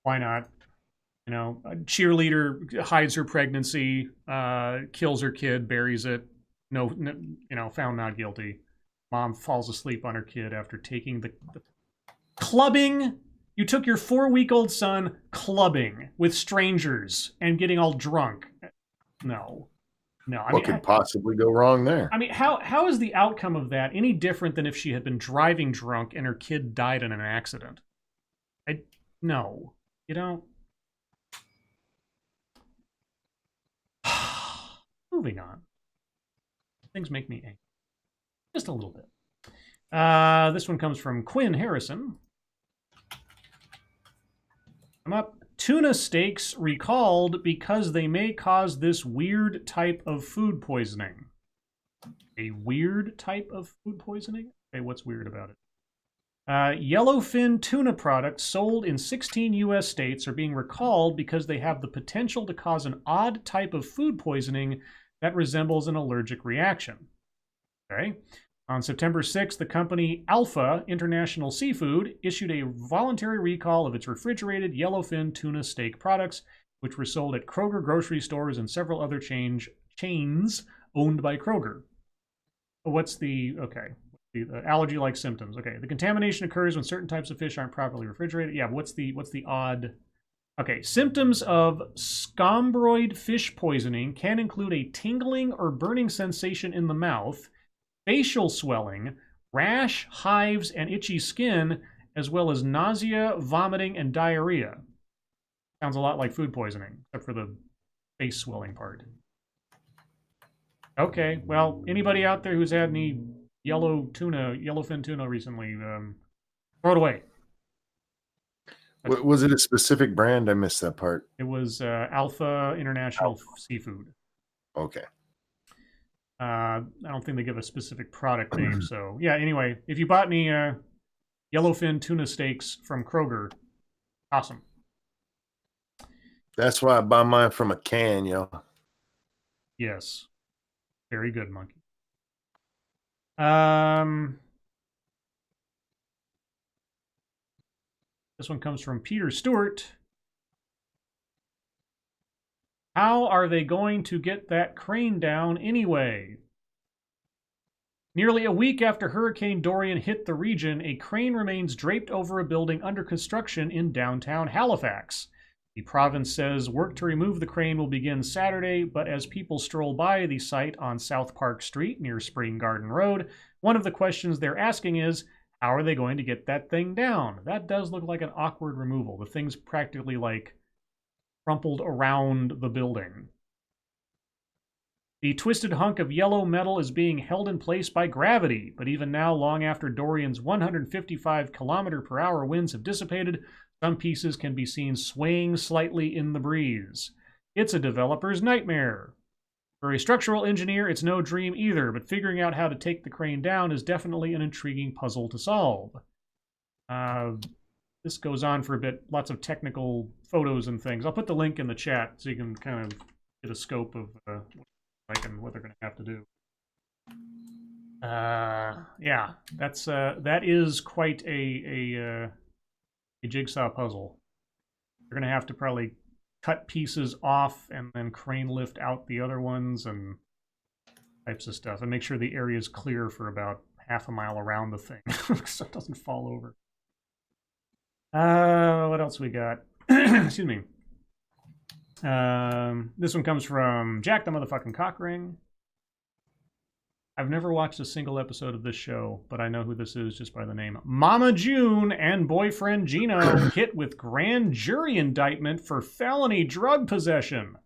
Why not? You know, a cheerleader hides her pregnancy, kills her kid, buries it. No, found not guilty. Mom falls asleep on her kid after taking the clubbing. You took your 4-week-old son clubbing with strangers and getting all drunk. No. What could possibly go wrong there? I mean, how is the outcome of that any different than if she had been driving drunk and her kid died in an accident? No. You don't. Moving on. Things make me angry. Just a little bit. This one comes from Quinn Harrison. I'm up. Tuna steaks recalled because they may cause this weird type of food poisoning. A weird type of food poisoning? Okay, what's weird about it? Yellowfin tuna products sold in 16 U.S. states are being recalled because they have the potential to cause an odd type of food poisoning that resembles an allergic reaction. Okay. On September 6th, the company Alpha International Seafood issued a voluntary recall of its refrigerated yellowfin tuna steak products, which were sold at Kroger grocery stores and several other chains owned by Kroger. What's the allergy-like symptoms? Okay, the contamination occurs when certain types of fish aren't properly refrigerated. Yeah, what's the odd? Okay, symptoms of scombroid fish poisoning can include a tingling or burning sensation in the mouth, facial swelling, rash, hives, and itchy skin, as well as nausea, vomiting, and diarrhea. Sounds a lot like food poisoning, except for the face swelling part. Okay, well, anybody out there who's had any yellowfin tuna recently, throw it away. Was it a specific brand? I missed that part. It was Alpha International Seafood. Okay. I don't think they give a specific product name. So, yeah, anyway, if you bought any yellowfin tuna steaks from Kroger, awesome. That's why I buy mine from a can, yo. Yes. Very good, Monkey. This one comes from Peter Stewart. How are they going to get that crane down anyway? Nearly a week after Hurricane Dorian hit the region, a crane remains draped over a building under construction in downtown Halifax. The province says work to remove the crane will begin Saturday, but as people stroll by the site on South Park Street near Spring Garden Road, one of the questions they're asking is, how are they going to get that thing down? That does look like an awkward removal. The thing's practically like crumpled around the building. The twisted hunk of yellow metal is being held in place by gravity, but even now, long after Dorian's 155 km/h winds have dissipated, some pieces can be seen swaying slightly in the breeze. It's a developer's nightmare. For a structural engineer, it's no dream either, but figuring out how to take the crane down is definitely an intriguing puzzle to solve. This goes on for a bit, lots of technical photos and things. I'll put the link in the chat so you can kind of get a scope of what they're going to have to do. Yeah, that is quite a jigsaw puzzle. You're going to have to probably cut pieces off and then crane lift out the other ones and types of stuff, and make sure the area is clear for about half a mile around the thing so it doesn't fall over. What else we got? Excuse me. This one comes from Jack the motherfucking Cockring. I've never watched a single episode of this show, but I know who this is just by the name. Mama June and boyfriend Gino hit with grand jury indictment for felony drug possession.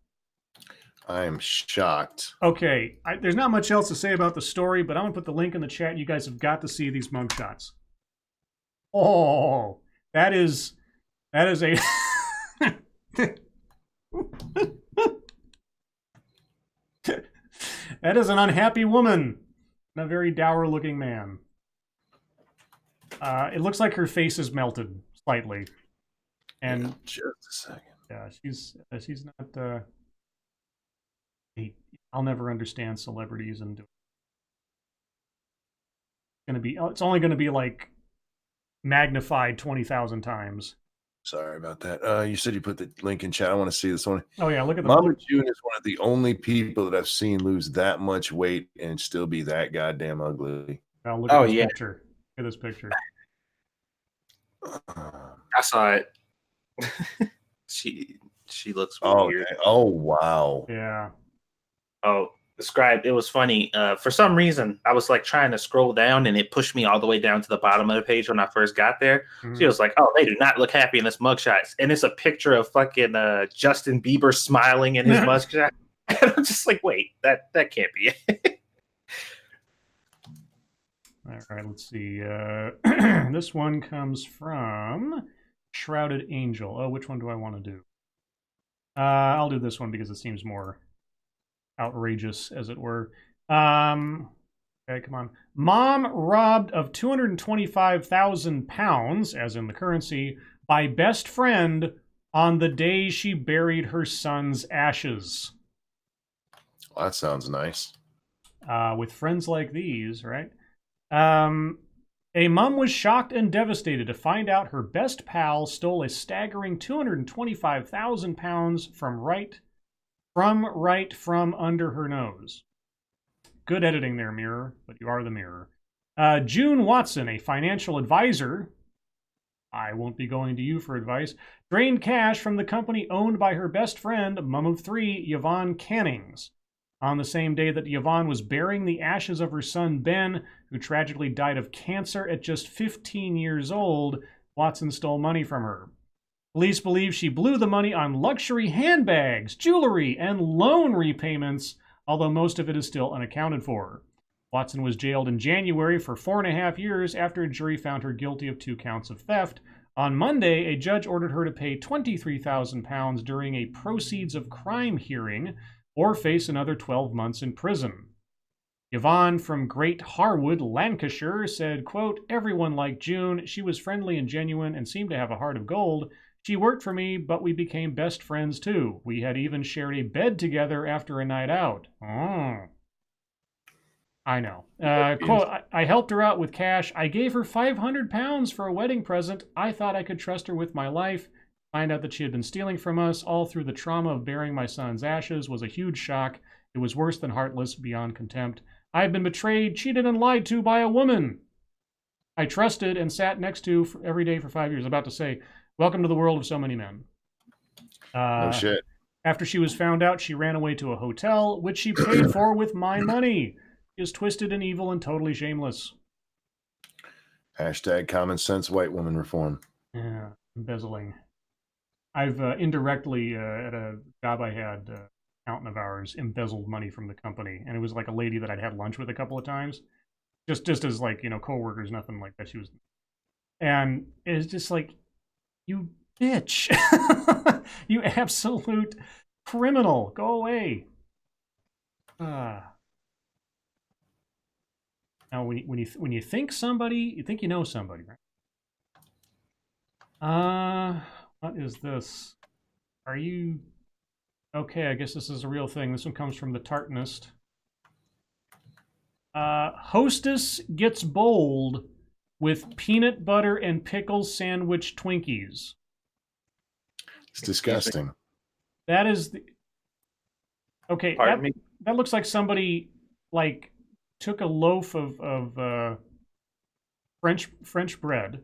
I'm shocked. Okay, there's not much else to say about the story, but I'm going to put the link in the chat. You guys have got to see these mugshots. Oh, that is a... That is an unhappy woman and a very dour-looking man. It looks like her face is melted slightly, and yeah, just a second. Yeah, she's not. I'll never understand celebrities and it's only going to be like magnified 20,000 times. Sorry about that. You said you put the link in chat. I want to see this one. Oh yeah, look at the Mama June is one of the only people that I've seen lose that much weight and still be that goddamn ugly. Oh, look at this picture. Look at this picture. I saw it. She looks weird. Okay. Oh wow. Yeah. Oh, Scribe, it was funny. For some reason, I was like trying to scroll down and it pushed me all the way down to the bottom of the page when I first got there. Mm-hmm. She was like, oh, they do not look happy in this mugshot. And it's a picture of fucking Justin Bieber smiling in his mugshot. And I'm just like, wait, that can't be it. All right, let's see. This one comes from Shrouded Angel. Oh, which one do I want to do? I'll do this one because it seems more outrageous, as it were. Okay, come on. Mom robbed of 225,000 pounds, as in the currency, by best friend on the day she buried her son's ashes. Well, that sounds nice. With friends like these, right? A mom was shocked and devastated to find out her best pal stole a staggering 225,000 pounds from under her nose. Good editing there, Mirror, but you are the Mirror. June Watson, a financial advisor, I won't be going to you for advice, drained cash from the company owned by her best friend, mum of three, Yvonne Cannings. On the same day that Yvonne was burying the ashes of her son, Ben, who tragically died of cancer at just 15 years old, Watson stole money from her. Police believe she blew the money on luxury handbags, jewelry, and loan repayments, although most of it is still unaccounted for. Watson was jailed in January for 4.5 years after a jury found her guilty of 2 counts of theft. On Monday, a judge ordered her to pay £23,000 during a proceeds of crime hearing or face another 12 months in prison. Yvonne from Great Harwood, Lancashire, said, quote, everyone liked June. She was friendly and genuine and seemed to have a heart of gold. She worked for me, but we became best friends too. We had even shared a bed together after a night out. Oh. I know. Quote, I helped her out with cash. I gave her £500 for a wedding present. I thought I could trust her with my life. Find out that she had been stealing from us all through the trauma of burying my son's ashes was a huge shock. It was worse than heartless, beyond contempt. I had been betrayed, cheated, and lied to by a woman I trusted and sat next to every day for 5 years. About to say, welcome to the world of so many men. No shit. After she was found out, she ran away to a hotel, which she paid for with my money. She is twisted and evil and totally shameless. Hashtag common sense white woman reform. Yeah, embezzling. I've indirectly, at a job I had, accountant of ours embezzled money from the company, and it was like a lady that I'd had lunch with a couple of times, just as like, you know, coworkers, nothing like that. She was, and it's just like, you bitch, you absolute criminal, go away. Now, when you think somebody, you think you know somebody, right? What is this? Are you okay? I guess this is a real thing. This one comes from the Tartanist. Hostess gets bold with peanut butter and pickle sandwich Twinkies. It's disgusting. That is the... Okay, Pardon me? That looks like somebody like took a loaf of French bread,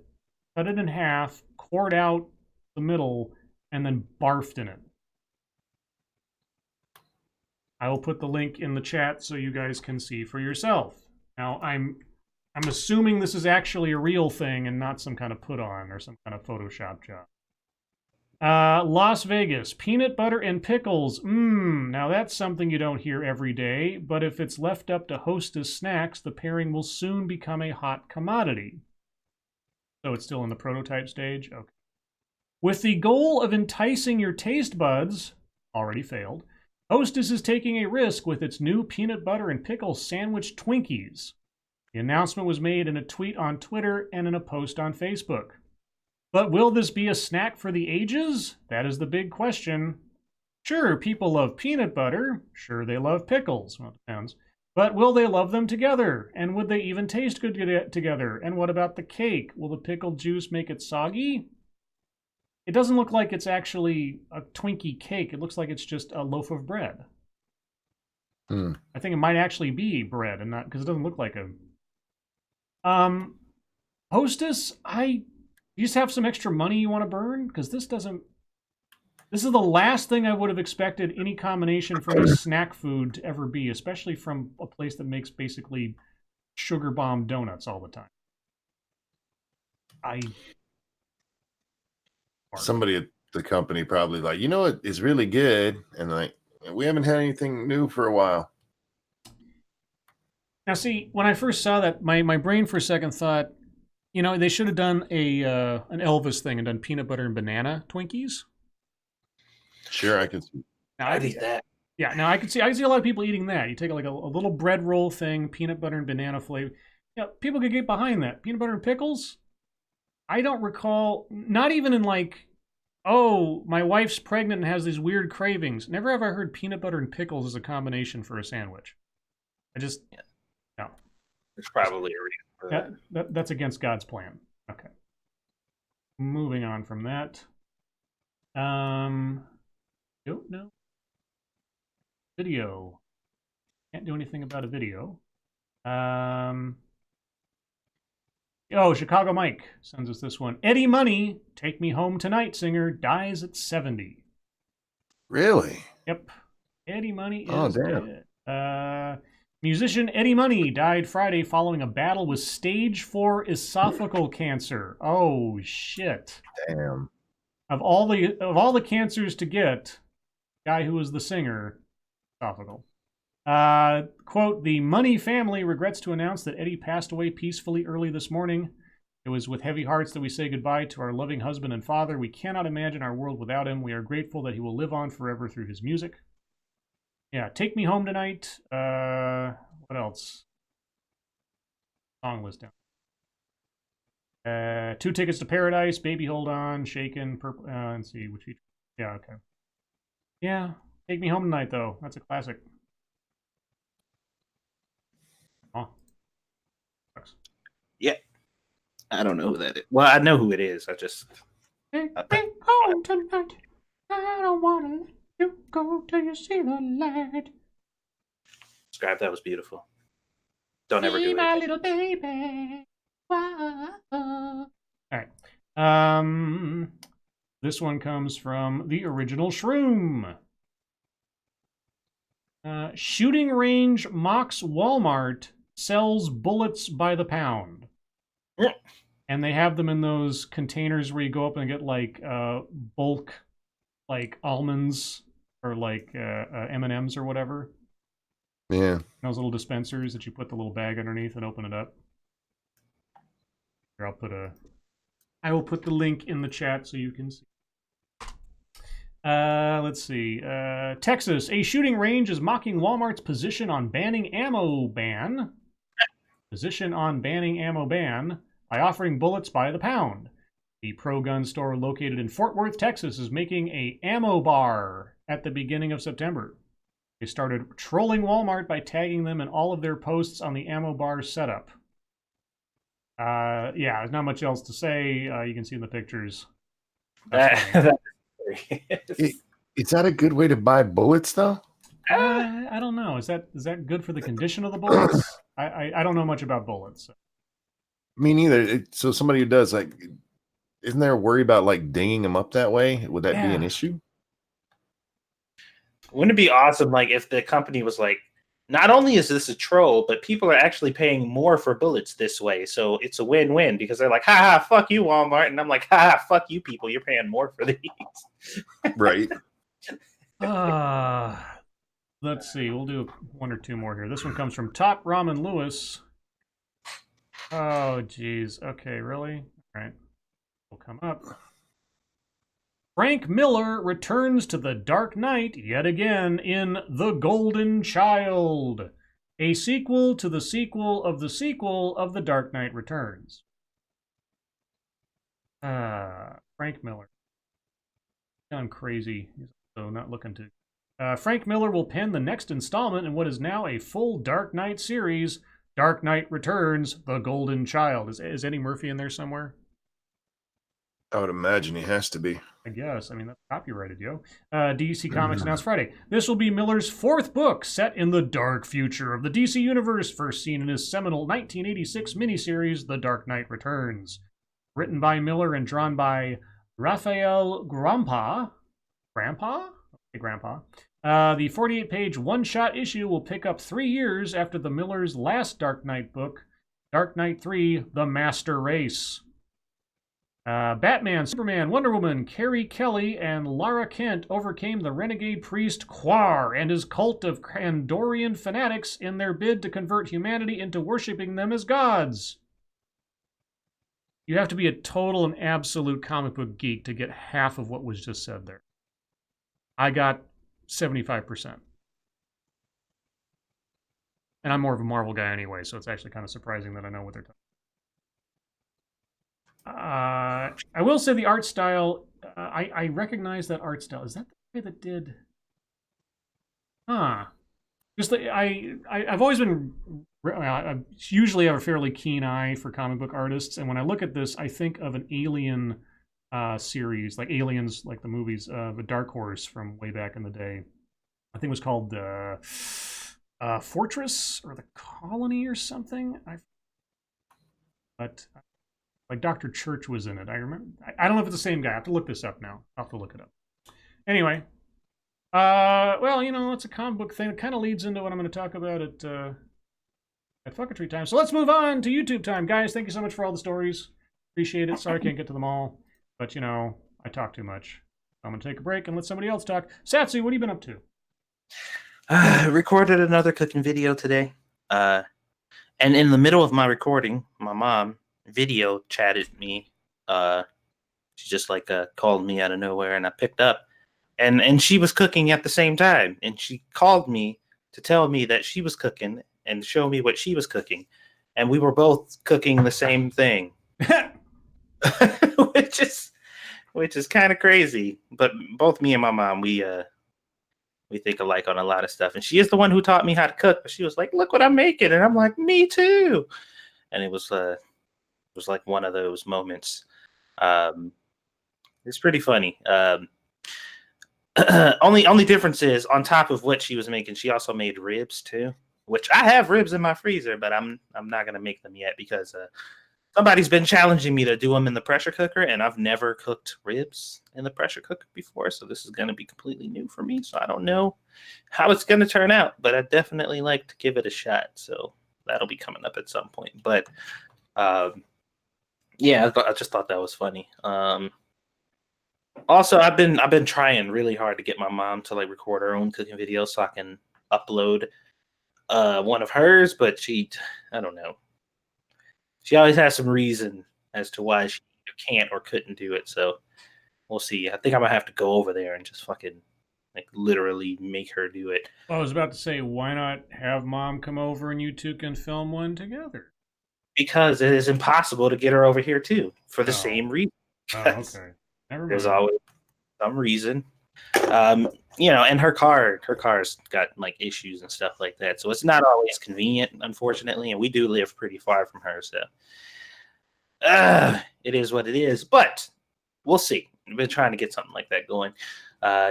cut it in half, cored out the middle, and then barfed in it. I will put the link in the chat so you guys can see for yourself. Now, I'm assuming this is actually a real thing and not some kind of put on or some kind of Photoshop job. Las Vegas, peanut butter and pickles. Now that's something you don't hear every day, but if it's left up to Hostess snacks, the pairing will soon become a hot commodity. So it's still in the prototype stage? Okay. With the goal of enticing your taste buds, already failed, Hostess is taking a risk with its new peanut butter and pickle sandwich Twinkies. The announcement was made in a tweet on Twitter and in a post on Facebook. But will this be a snack for the ages? That is the big question. Sure, people love peanut butter. Sure, they love pickles. Well, it depends. But will they love them together? And would they even taste good together? And what about the cake? Will the pickled juice make it soggy? It doesn't look like it's actually a Twinkie cake. It looks like it's just a loaf of bread. I think it might actually be bread and not, because it doesn't look like a... Hostess, you just have some extra money you want to burn? Because this doesn't... This is the last thing I would have expected any combination from a snack food to ever be, especially from a place that makes basically sugar bomb donuts all the time. Somebody at the company probably like, you know what is really good? And like, we haven't had anything new for a while. Now, see, when I first saw that, my brain for a second thought, you know, they should have done an Elvis thing and done peanut butter and banana Twinkies. Sure, I can see. Now, I'd eat that. Yeah, now I can see a lot of people eating that. You take like a little bread roll thing, peanut butter and banana flavor. Yeah, people could get behind that. Peanut butter and pickles? I don't recall, not even in like, oh, my wife's pregnant and has these weird cravings. Never have I heard peanut butter and pickles as a combination for a sandwich. No. There's probably a reason for that. That's against God's plan. Okay. Moving on from that. No. Video. Can't do anything about a video. Chicago Mike sends us this one. Eddie Money, Take Me Home Tonight singer, dies at 70. Really? Yep. Eddie Money is damn. dead. Musician Eddie Money died Friday following a battle with stage 4 esophageal cancer. Oh, shit. Damn. Of all the cancers to get, guy who was the singer, esophageal. Quote, the Money family regrets to announce that Eddie passed away peacefully early this morning. It was with heavy hearts that we say goodbye to our loving husband and father. We cannot imagine our world without him. We are grateful that he will live on forever through his music. Yeah, Take Me Home Tonight. What else? Song list down. 2 Tickets to Paradise, Baby Hold On, Shaken, Purple. Let's see which. Yeah, okay. Yeah, Take Me Home Tonight though. That's a classic. Oh. Yeah. I don't know who that is. Well, I know who it is. I just. Take me home tonight. I don't want to let you go till you see the light. Scribe, that was beautiful. Don't ever do it. My little baby. Whoa. All right. This one comes from the original Shroom. Shooting range mocks Walmart, sells bullets by the pound. Yeah. And they have them in those containers where you go up and get like bulk, like almonds or like M&Ms or whatever. Yeah. Those little dispensers that you put the little bag underneath and open it up. Here, I will put the link in the chat so you can see. Let's see. Texas, a shooting range is mocking Walmart's position on banning ammo ban. Position on banning ammo ban by offering bullets by the pound. The pro-gun store located in Fort Worth, Texas is making a ammo bar at the beginning of September. They started trolling Walmart by tagging them in all of their posts on the ammo bar setup. Yeah, there's not much else to say. You can see in the pictures. Is that a good way to buy bullets, though? I don't know. Is that good for the condition of the bullets? I don't know much about bullets. So. Me neither. So somebody who does, like, isn't there a worry about like dinging them up that way? Would that be an issue? Wouldn't it be awesome, like, if the company was like, not only is this a troll, but people are actually paying more for bullets this way, so it's a win-win because they're like, ha, fuck you, Walmart, and I'm like, ha, fuck you, people, you're paying more for these. Right. Let's see. We'll do one or two more here. This one comes from Top Ramen Lewis. Oh, geez. Okay, really? All right. Will come up. Frank Miller returns to the Dark Knight yet again in The Golden Child, a sequel to the sequel of the sequel of The Dark Knight Returns. Frank Miller. Gone crazy. So not looking to. Frank Miller will pen the next installment in what is now a full Dark Knight series, Dark Knight Returns, The Golden Child. Is Eddie Murphy in there somewhere? I would imagine he has to be. I guess. I mean, that's copyrighted, yo. DC Comics announced Friday. This will be Miller's fourth book set in the dark future of the DC Universe, first seen in his seminal 1986 miniseries, The Dark Knight Returns. Written by Miller and drawn by Raphael Grandpa. Grandpa? Okay, Grandpa. The 48-page one-shot issue will pick up 3 years after the Miller's last Dark Knight book, Dark Knight 3, The Master Race. Batman, Superman, Wonder Woman, Carrie Kelly, and Lara Kent overcame the renegade priest Quar and his cult of Kandorian fanatics in their bid to convert humanity into worshipping them as gods. You have to be a total and absolute comic book geek to get half of what was just said there. I got 75%. And I'm more of a Marvel guy anyway, so it's actually kind of surprising that I know what they're talking about. I will say the art style, I recognize that art style. Is that the guy that did? Just I've always been, I usually have a fairly keen eye for comic book artists, and when I look at this, I think of an Alien series, like Aliens, like the movies, of a Dark Horse from way back in the day. I think it was called Fortress or the Colony or something. But like Dr. Church was in it. I remember. I don't know if it's the same guy. I have to look this up now. I'll have to look it up. Anyway, well, you know, it's a comic book thing. It kind of leads into what I'm going to talk about at Fucketry time. So let's move on to YouTube time, guys. Thank you so much for all the stories. Appreciate it. Sorry I can't get to them all, but you know, I talk too much. I'm going to take a break and let somebody else talk. Satsu, what have you been up to? Recorded another cooking video today, and in the middle of my recording, my mom video chatted me. She just like called me out of nowhere, and I picked up, and she was cooking at the same time, and she called me to tell me that she was cooking and show me what she was cooking, and we were both cooking the same thing, which is kind of crazy. But both me and my mom, we think alike on a lot of stuff, and she is the one who taught me how to cook. But she was like, "Look what I'm making," and I'm like, "Me too," and it was like one of those moments. It's pretty funny. Only difference is, on top of what she was making, she also made ribs too, which I have ribs in my freezer, but I'm not gonna make them yet because somebody's been challenging me to do them in the pressure cooker, and I've never cooked ribs in the pressure cooker before, so this is gonna be completely new for me. So I don't know how it's gonna turn out, but I definitely like to give it a shot. So that'll be coming up at some point. But yeah, I just thought that was funny. Also, I've been trying really hard to get my mom to like record her own cooking videos so I can upload one of hers, but I don't know. She always has some reason as to why she can't or couldn't do it. So we'll see. I think I'm gonna have to go over there and just fucking like literally make her do it. Well, I was about to say, why not have mom come over and you two can film one together? Because it is impossible to get her over here too, for the same reason. Oh, okay. Never mind. There's always some reason. You know, and her car's got like issues and stuff like that. So it's not always convenient, unfortunately, and we do live pretty far from her, so it is what it is. But we'll see. We've been trying to get something like that going.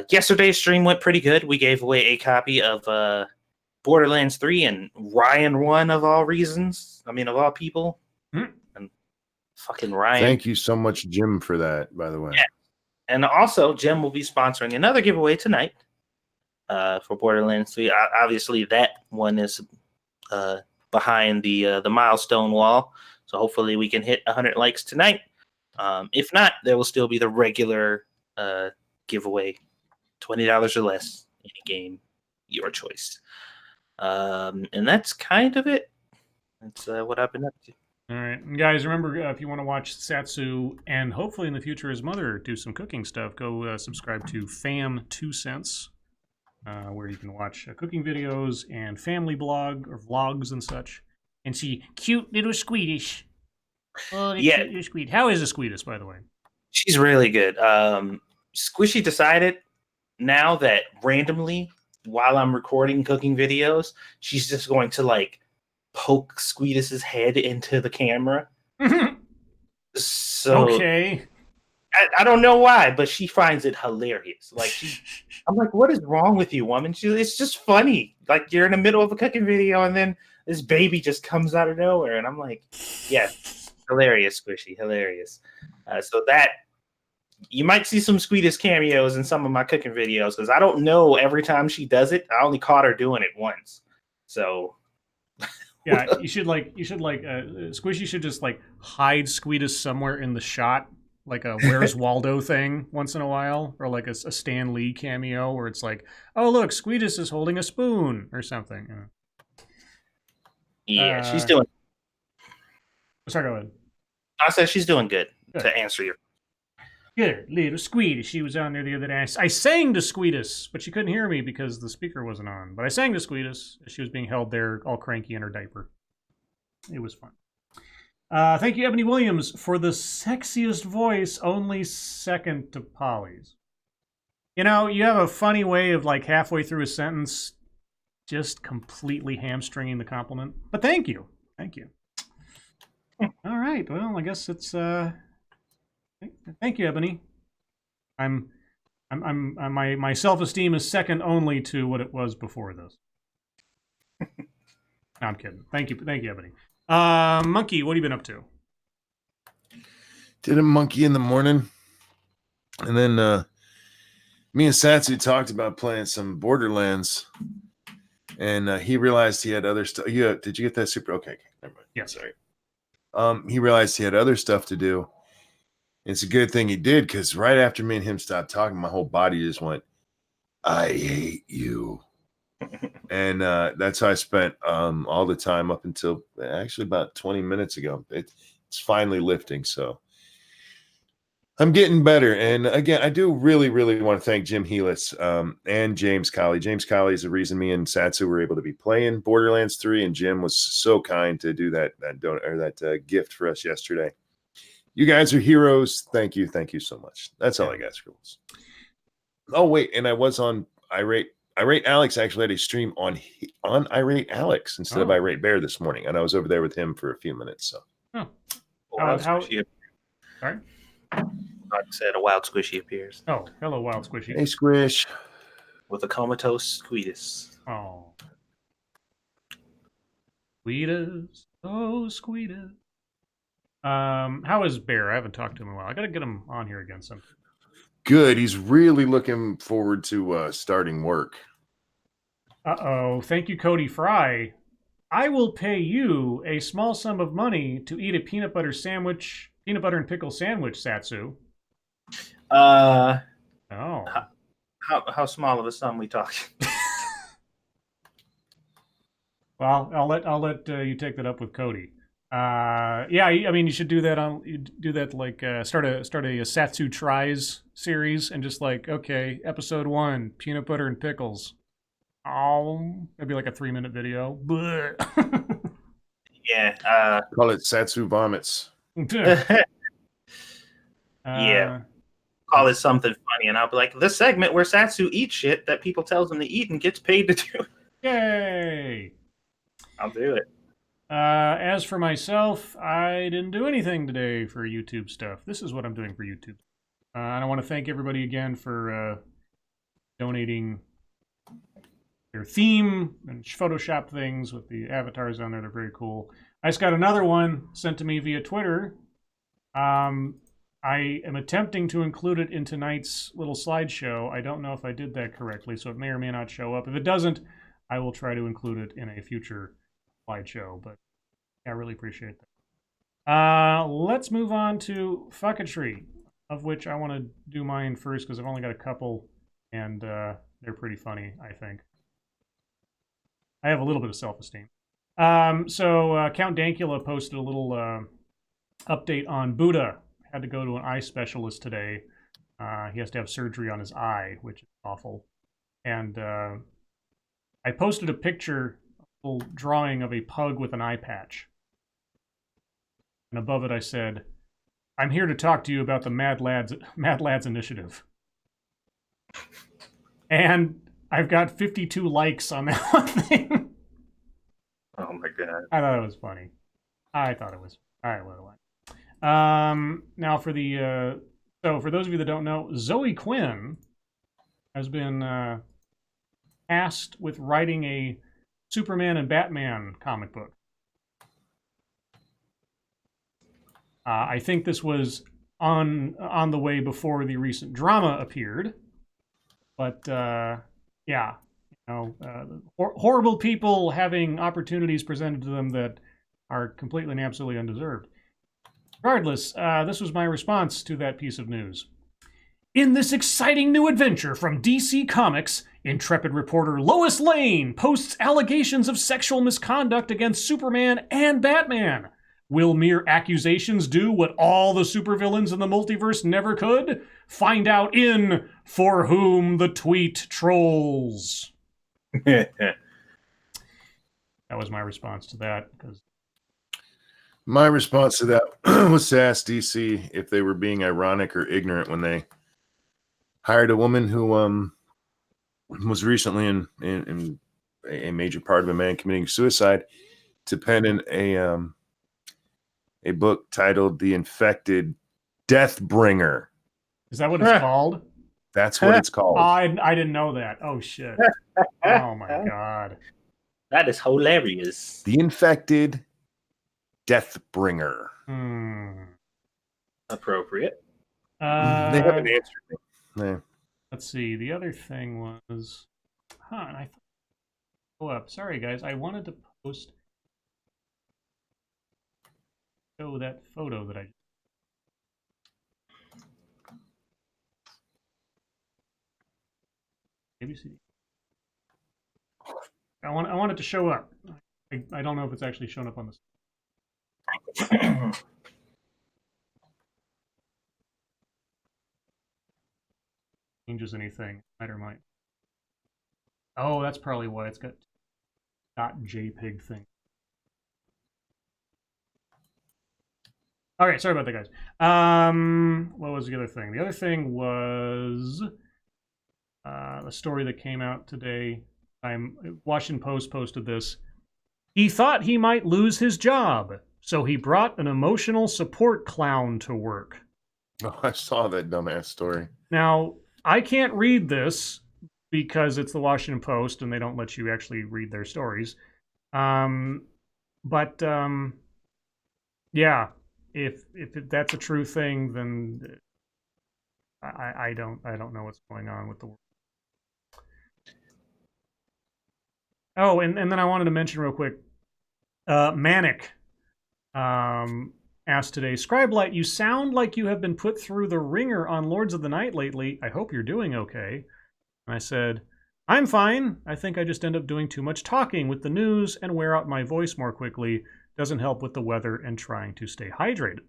Yesterday's stream went pretty good. We gave away a copy of Borderlands 3, and Ryan won, of all reasons. I mean, of all people. And fucking Ryan. Thank you so much, Jim, for that, by the way. Yeah. And also, Jim will be sponsoring another giveaway tonight. for Borderlands 3. Obviously, that one is behind the milestone wall. So hopefully we can hit 100 likes tonight. If not, there will still be the regular giveaway, $20 or less, any game, your choice. And that's kind of it. That's what I've been up to. All right, and guys, remember, if you want to watch Satsu and hopefully in the future his mother do some cooking stuff, go subscribe to Fam 2 Cents, where you can watch cooking videos and family blog or vlogs and such, and see cute little Squeedish. Oh, yeah. Cute little Squeed. How is a Squeedus, by the way? She's really good. Squishy decided now that randomly, while I'm recording cooking videos, she's just going to like poke Squeedus's head into the camera. So okay. I don't know why, but she finds it hilarious. Like I'm like, what is wrong with you, woman? It's just funny. Like you're in the middle of a cooking video and then this baby just comes out of nowhere, and I'm like, yeah, hilarious, Squishy, hilarious. So that you might see some Squeedus cameos in some of my cooking videos because I don't know every time she does it. I only caught her doing it once, so. Yeah, you should Squishy should just like hide Squeedus somewhere in the shot, like a Where's Waldo thing once in a while, or like a Stan Lee cameo where it's like, oh look, Squeedus is holding a spoon or something. Yeah, she's doing. Sorry, go ahead. I said she's doing good. To answer your. Good little Squeedus. She was on there the other day. I sang to Squeedus, but she couldn't hear me because the speaker wasn't on. But I sang to Squeedus as she was being held there all cranky in her diaper. It was fun. Thank you, Ebony Williams, for the sexiest voice, only second to Polly's. You know, you have a funny way of like halfway through a sentence just completely hamstringing the compliment. But thank you. Thank you. All right. Well, I guess it's... Thank you, Ebony. My self-esteem is second only to what it was before this. No, I'm kidding. Thank you, Ebony. Monkey, what have you been up to? Did a monkey in the morning, and then me and Satsu talked about playing some Borderlands, and he realized he had other stuff. Did you get that super? Okay, never mind. Yeah, sorry. He realized he had other stuff to do. It's a good thing he did, because right after me and him stopped talking, my whole body just went, I hate you. And that's how I spent all the time up until actually about 20 minutes ago. It's finally lifting, so I'm getting better. And again, I do really, really want to thank Jim Helis and James Colley. James Colley is the reason me and Satsu were able to be playing Borderlands 3, and Jim was so kind to do that gift for us yesterday. You guys are heroes. Thank you so much. That's all I got, Scribbles. Oh wait, and I was on Irate Alex. Actually had a stream on Irate Alex instead of Irate Bear this morning, and I was over there with him for a few minutes. So, how sorry, like I said, a wild Squishy appears. Oh, hello, wild Squishy. Hey, Squish. With a comatose Squeedus. Oh, Squeedus, oh Squeedus. How is Bear? I haven't talked to him in a while. I gotta get him on here again sometime. Good. He's really looking forward to starting work. Uh-oh. Thank you, Cody Fry. I will pay you a small sum of money to eat a peanut butter and pickle sandwich, Satsu. How small of a sum we talking? Well, I'll let you take that up with Cody. Yeah, I mean, you should do that start a Satsu Tries series and just like, okay, episode 1, peanut butter and pickles. Oh, that'd be like a 3-minute video. Yeah. Call it Satsu Vomits. Yeah. Call it something funny, and I'll be like, the segment where Satsu eats shit that people tells him to eat and gets paid to do. Yay! I'll do it. As for myself, I didn't do anything today for YouTube stuff. This is what I'm doing for YouTube. And I want to thank everybody again for donating their theme and Photoshop things with the avatars on there. They're very cool. I just got another one sent to me via Twitter. I I am attempting to include it in tonight's little slideshow. I don't know if I did that correctly, so it may or may not show up. If it doesn't, I will try to include it in a future slideshow. But yeah, I really appreciate that. Let's move on to Fucketry, of which I want to do mine first because I've only got a couple, and they're pretty funny, I think. I have a little bit of self-esteem. So Count Dankula posted a little update on Buddha. Had to go to an eye specialist today. He has to have surgery on his eye, which is awful. And I posted a picture, a little drawing of a pug with an eye patch. And above it I said, "I'm here to talk to you about the Mad Lads Initiative." And I've got 52 likes on that one thing. Oh my god. I thought it was funny. I thought it was. All right, what do I? Now for the so for those of you that don't know, Zoe Quinn has been tasked with writing a Superman and Batman comic book. I think this was on the way before the recent drama appeared, but yeah, horrible people having opportunities presented to them that are completely and absolutely undeserved. Regardless, this was my response to that piece of news. In this exciting new adventure from DC Comics, intrepid reporter Lois Lane posts allegations of sexual misconduct against Superman and Batman. Will mere accusations do what all the supervillains in the multiverse never could? Find out in For Whom the Tweet Trolls. That was my response to that. My response to that was to ask DC if they were being ironic or ignorant when they hired a woman who was recently in a major part of a man committing suicide to pen in a book titled The Infected Deathbringer. Is that what it's called? That's what it's called. I didn't know that. Oh, shit. Oh, my God. That is hilarious. The Infected Deathbringer. Appropriate. They haven't answered me. No. Let's see. The other thing was... and I thought... up. Sorry, guys. I wanted to post... show that photo that I... ABC. I want it to show up. I don't know if it's actually shown up on this. Changes anything? Might or might. Oh, that's probably why it's got .jpeg thing. All right, sorry about that, guys. What was the other thing? The other thing was a story that came out today. Washington Post posted this. He thought he might lose his job, so he brought an emotional support clown to work. Oh, I saw that dumbass story. Now, I can't read this because it's the Washington Post and they don't let you actually read their stories. But yeah, if that's a true thing, then I don't know what's going on with the world. Oh, and then I wanted to mention real quick, Manic asked today, Scribe Light, you sound like you have been put through the ringer on Lords of the Night lately. I hope you're doing okay. And I said, I'm fine. I think I just end up doing too much talking with the news and wear out my voice more quickly. Doesn't help with the weather and trying to stay hydrated.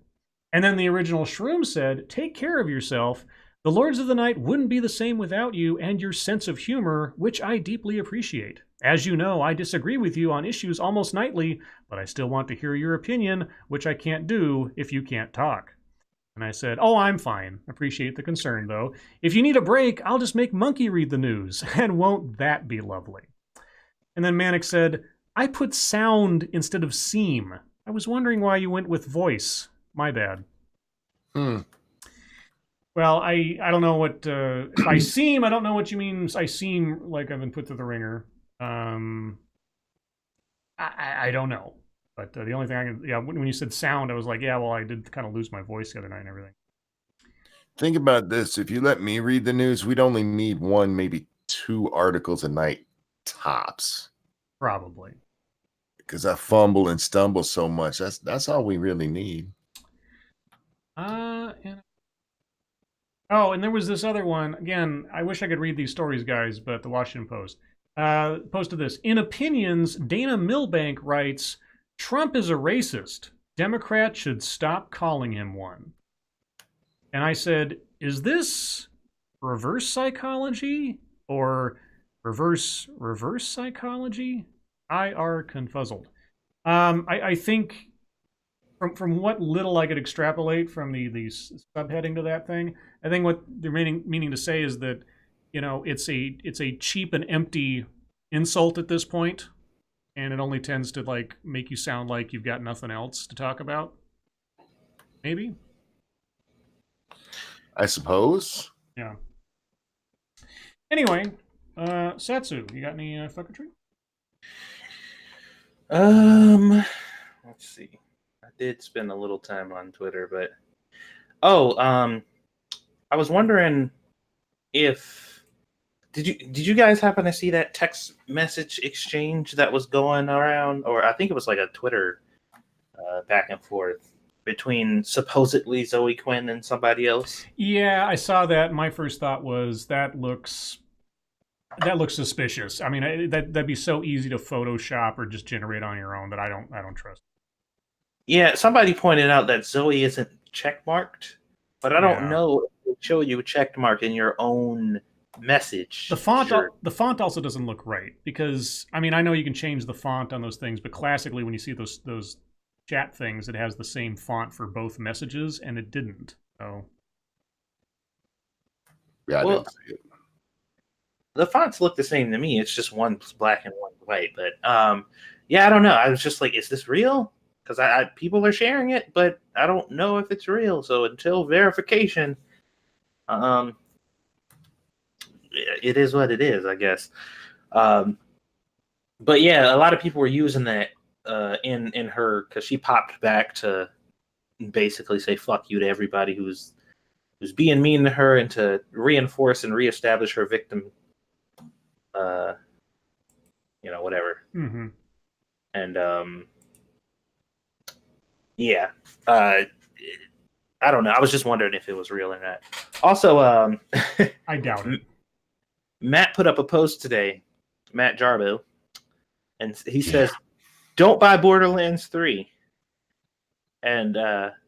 And then the original Shroom said, take care of yourself. The Lords of the Night wouldn't be the same without you and your sense of humor, which I deeply appreciate. As you know, I disagree with you on issues almost nightly, but I still want to hear your opinion, which I can't do if you can't talk. And I said, oh, I'm fine. Appreciate the concern, though. If you need a break, I'll just make Monkey read the news, and won't that be lovely? And then Manic said, I put sound instead of seem. I was wondering why you went with voice. My bad. Well, I don't know what... if I seem, I don't know what you mean. I seem like I've been put through the ringer. I don't know. But the only thing I can... Yeah, when you said sound, I was like, yeah, well, I did kind of lose my voice the other night and everything. Think about this. If you let me read the news, we'd only need 1, maybe 2 articles a night tops. Probably. Because I fumble and stumble so much. That's all we really need. And there was this other one. Again, I wish I could read these stories, guys, but the Washington Post posted this. In opinions, Dana Milbank writes, Trump is a racist. Democrats should stop calling him one. And I said, is this reverse psychology or reverse psychology? I are confuzzled. I think from what little I could extrapolate from the subheading to that thing, I think what they're meaning to say is that, you know, it's a cheap and empty insult at this point, and it only tends to like make you sound like you've got nothing else to talk about. Maybe. I suppose. Yeah. Anyway, Satsu, you got any fucketry? Let's see. I did spend a little time on Twitter, but I was wondering if did you guys happen to see that text message exchange that was going around, or I think it was like a Twitter back and forth between supposedly Zoe Quinn and somebody else? Yeah, I saw that. My first thought was that looks suspicious. I mean, that'd be so easy to Photoshop or just generate on your own that I don't trust. Yeah, somebody pointed out that Zoe isn't checkmarked, but I don't know if they show you a checkmark in your own message. The font also doesn't look right, because I mean, I know you can change the font on those things, but classically when you see those chat things, it has the same font for both messages, and it didn't. So yeah, I didn't see it. The fonts look the same to me. It's just one's black and one's white. But yeah, I don't know. I was just like, is this real? Because people are sharing it, but I don't know if it's real. So until verification, it is what it is, I guess. But yeah, a lot of people were using that in her, because she popped back to basically say "fuck you" to everybody who's being mean to her, and to reinforce and reestablish her victim. Whatever. Mm-hmm. And yeah, I don't know. I was just wondering if it was real or not. Also, I doubt it. Matt put up a post today, Matt Jarbo, and he says, "Don't buy Borderlands 3." And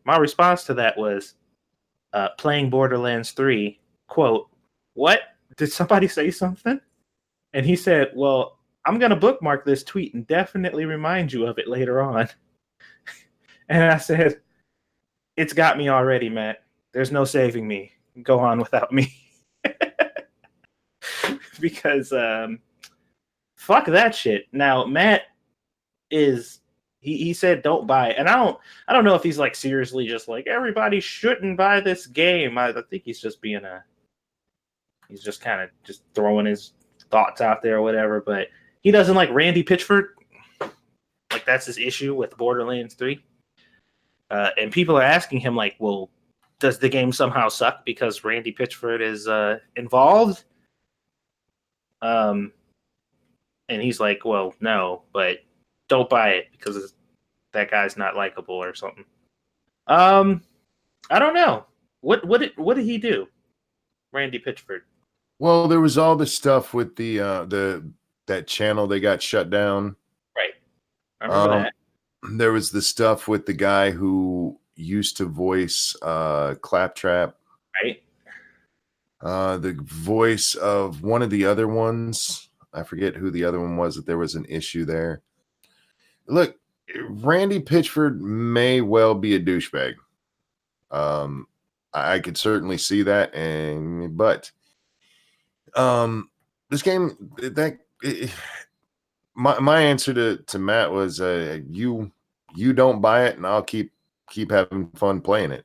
my response to that was, playing Borderlands 3, quote, "What? Did somebody say something?" And he said, "Well, I'm going to bookmark this tweet and definitely remind you of it later on." And I said, "It's got me already, Matt. There's no saving me. Go on without me." Because fuck that shit. Now, Matt is he said don't buy it. And I don't know if he's like seriously just like everybody shouldn't buy this game. I think he's just he's just kind of just throwing his thoughts out there or whatever, but he doesn't like Randy Pitchford. Like, that's his issue with Borderlands 3. And people are asking him like, well, does the game somehow suck because Randy Pitchford is involved? And he's like, well, no, but don't buy it because that guy's not likable or something. I don't know. What did he do, Randy Pitchford? Well, there was all the stuff with that channel they got shut down. Right. I remember that. There was the stuff with the guy who used to voice Claptrap. Right. The voice of one of the other ones. I forget who the other one was, that there was an issue there. Look, Randy Pitchford may well be a douchebag. I could certainly see that, but this game, my answer to Matt was, you don't buy it, and I'll keep having fun playing it.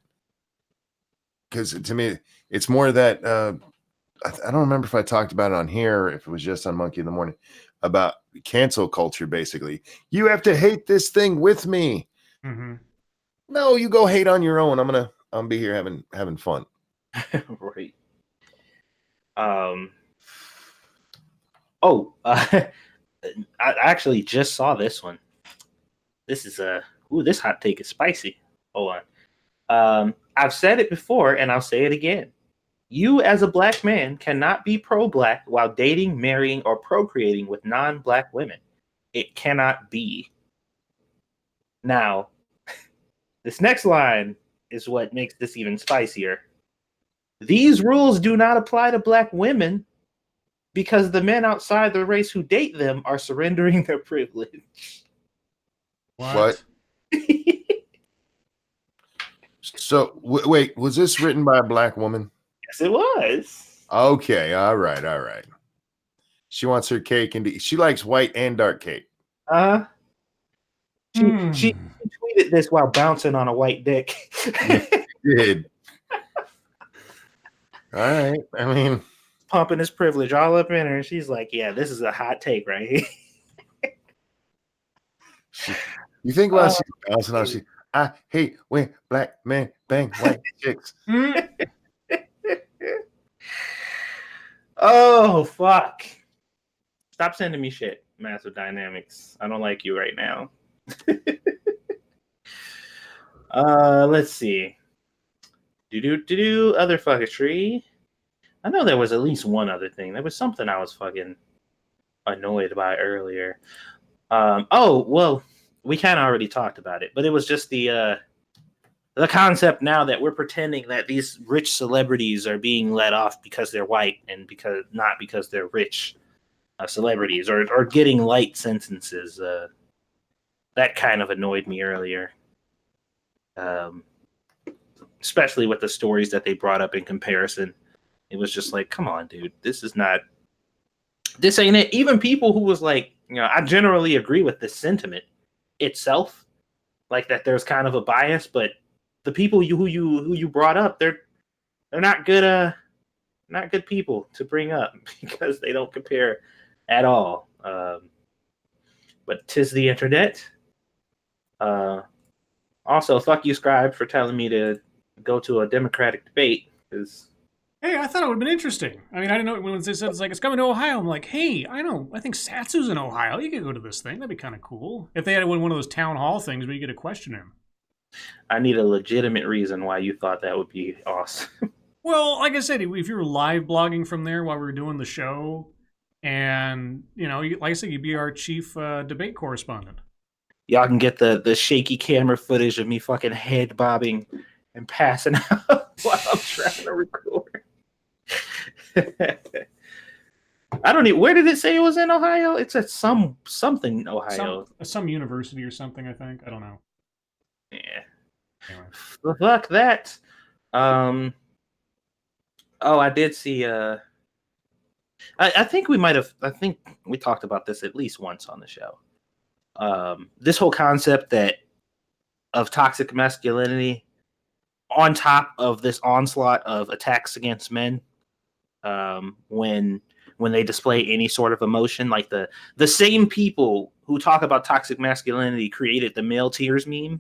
Because to me, it's more that I don't remember if I talked about it on here, if it was just on Monkey in the Morning, about cancel culture. Basically, you have to hate this thing with me. Mm-hmm. No, you go hate on your own. I'm gonna be here having fun. Right. I actually just saw this one. This is this hot take is spicy. Hold on. I've said it before and I'll say it again. You as a black man cannot be pro-black while dating, marrying, or procreating with non-black women. It cannot be. Now, this next line is what makes this even spicier. These rules do not apply to black women because the men outside the race who date them are surrendering their privilege. What? So, wait, was this written by a black woman? Yes, it was. Okay, all right. She wants her cake, and she likes white and dark cake. She tweeted this while bouncing on a white dick. Did. All right. I mean, pumping his privilege all up in her. And she's like, yeah, this is a hot take right here. You think while she's bouncing on, I hate when black men bang white chicks. Oh, fuck. Stop sending me shit, Massive Dynamics. I don't like you right now. Let's see. Other fucketry. I know there was at least one other thing. There was something I was fucking annoyed about earlier. Well, we kind of already talked about it, but it was just the concept now that we're pretending that these rich celebrities are being let off because they're white and not because they're rich celebrities or getting light sentences. That kind of annoyed me earlier. Especially with the stories that they brought up in comparison. It was just like, come on, dude, this ain't it. Even people who was like, I generally agree with this sentiment itself, like that there's kind of a bias, but the people who you brought up, they're not good people to bring up because they don't compare at all. But 'tis the internet. Also, fuck you, Scribe, for telling me to go to a Democratic debate. Hey, I thought it would have been interesting. I mean, I didn't know when they said it's coming to Ohio. I'm like, hey, I know. I think Satsu's in Ohio. You could go to this thing. That'd be kind of cool. If they had one of those town hall things where you get to question him. I need a legitimate reason why you thought that would be awesome. Well, like I said, if you were live blogging from there while we were doing the show, and, like I said, you'd be our chief debate correspondent. Y'all can get the shaky camera footage of me fucking head bobbing and passing out while I'm trying to record. I don't know. Where did it say it was in Ohio? It's at something Ohio. Some university or something, I think. I don't know. Yeah. Anyway. Fuck that. I did see I think we talked about this at least once on the show. This whole concept of toxic masculinity on top of this onslaught of attacks against men, when they display any sort of emotion, like the same people who talk about toxic masculinity created the male tears meme.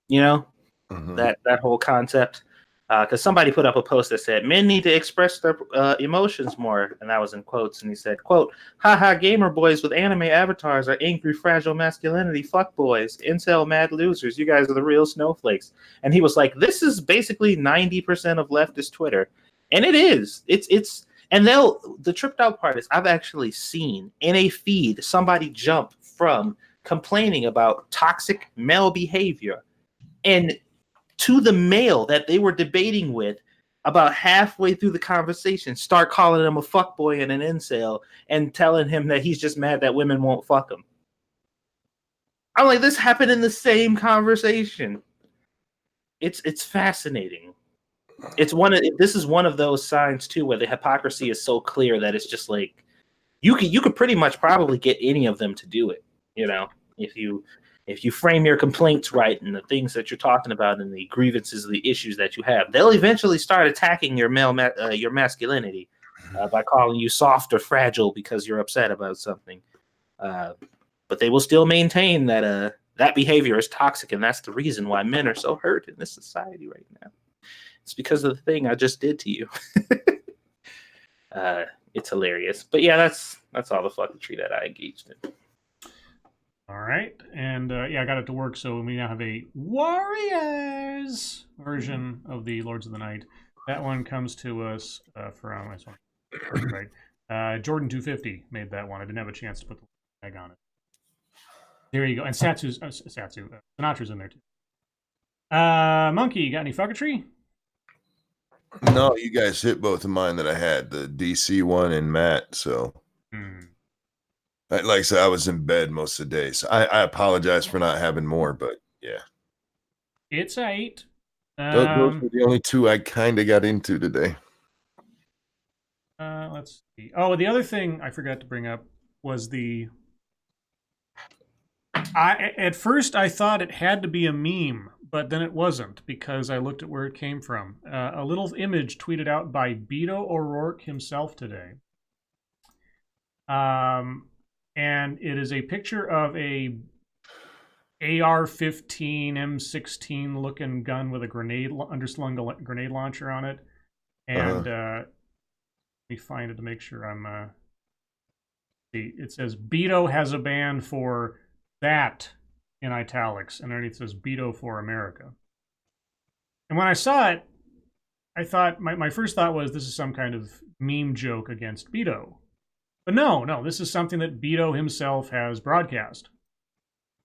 That whole concept. Because somebody put up a post that said men need to express their emotions more, and that was in quotes. And he said, "Quote: haha, gamer boys with anime avatars are angry, fragile masculinity fuck boys, incel mad losers. You guys are the real snowflakes." And he was like, "This is basically 90% of leftist Twitter," and it is. It's and the tripped out part is I've actually seen in a feed somebody jump from complaining about toxic male behavior and to the male that they were debating with, about halfway through the conversation, start calling him a fuckboy and an incel and telling him that he's just mad that women won't fuck him. I'm like, this happened in the same conversation. It's fascinating. This is one of those signs too where the hypocrisy is so clear that it's just like you could pretty much probably get any of them to do it, if you frame your complaints right and the things that you're talking about and the grievances, the issues that you have, they'll eventually start attacking your your masculinity by calling you soft or fragile because you're upset about something. But they will still maintain that that behavior is toxic, and that's the reason why men are so hurt in this society right now. It's because of the thing I just did to you. It's hilarious. But yeah, that's all the fucketry that I engaged in. All right, and yeah, I got it to work. So we now have a Warriors version of the Lords of the Night. That one comes to us from right. Jordan 250 made that one. I didn't have a chance to put the tag on it. There you go. And Sinatra's in there too. Monkey, you got any fucketry? No, you guys hit both of mine that I had, the DC one and Matt. So, like I said, I was in bed most of the day. So I apologize for not having more, but yeah. It's 8. Those were the only two I kind of got into today. Let's see. Oh, the other thing I forgot to bring up was at first I thought it had to be a meme, but then it wasn't because I looked at where it came from. A little image tweeted out by Beto O'Rourke himself today. And it is a picture of a AR-15 M16 looking gun with a underslung grenade launcher on it. And let me find it to make sure I'm see. It says Beto has a ban for that in italics, and underneath it says Beto for America. And when I saw it, I thought my first thought was this is some kind of meme joke against Beto. But no, this is something that Beto himself has broadcast.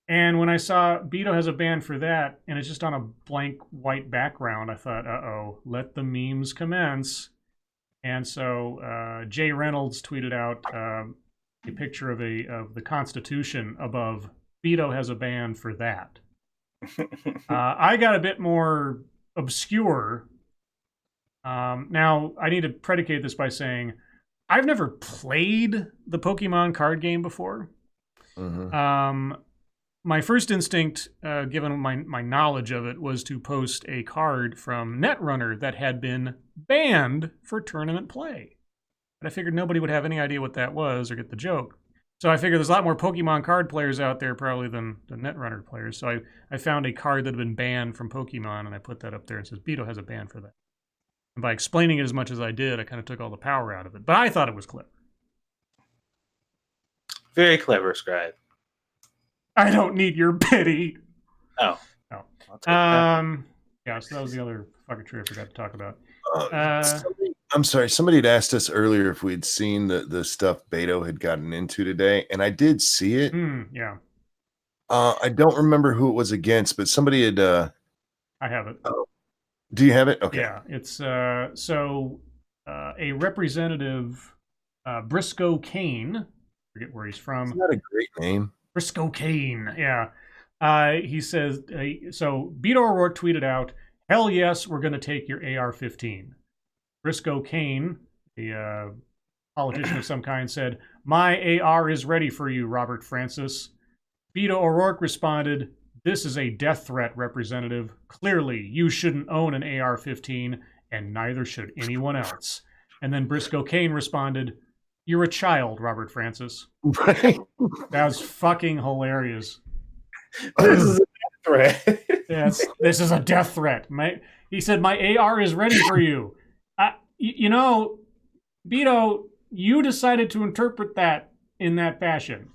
And when I saw Beto has a ban for that, and it's just on a blank white background, I thought, uh-oh, let the memes commence. And so Jay Reynolds tweeted out a picture of the Constitution above, Beto has a ban for that. I got a bit more obscure. Now, I need to predicate this by saying I've never played the Pokemon card game before. My first instinct, given my knowledge of it, was to post a card from Netrunner that had been banned for tournament play. But I figured nobody would have any idea what that was or get the joke. So I figured there's a lot more Pokemon card players out there probably than Netrunner players. So I found a card that had been banned from Pokemon, and I put that up there and says, Beto has a ban for that. And by explaining it as much as I did, I kind of took all the power out of it. But I thought it was clever. Very clever, Scribe. I don't need your pity. Oh. No. Yeah, so that was the other fucketry I forgot to talk about. I'm sorry. Somebody had asked us earlier if we'd seen the stuff Beto had gotten into today, and I did see it. Yeah. I don't remember who it was against, but somebody had. I have it. Do you have it? Okay. Yeah, it's a representative, Briscoe Kane. I forget where he's from. Isn't that a great name? Briscoe Kane. Yeah. He says so. Beto O'Rourke tweeted out, "Hell yes, we're going to take your AR-15." Briscoe Kane, the politician of some kind, said, "My AR is ready for you, Robert Francis." Beto O'Rourke responded, "This is a death threat, Representative. Clearly, you shouldn't own an AR-15, and neither should anyone else." And then Briscoe Kane responded, "You're a child, Robert Francis." Right. That was fucking hilarious. This is a death threat. Yes, this is a death threat. He said, "My AR is ready for you." You know, Beto, you decided to interpret that in that fashion.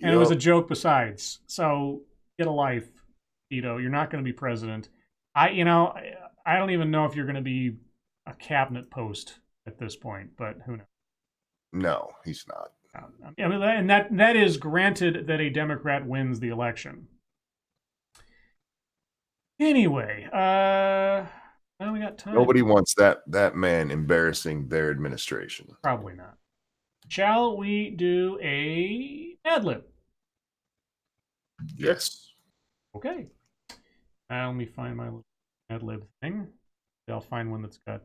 And It was a joke besides. So get a life, Beto. You're not going to be president. I don't even know if you're going to be a cabinet post at this point, but who knows? No, he's not. I mean, and that is granted that a Democrat wins the election. Anyway, we got time. Nobody wants that man embarrassing their administration. Probably not. Shall we do a Mad Lib? Yes. Okay. Let me find my little Mad Lib thing. I'll find one that's got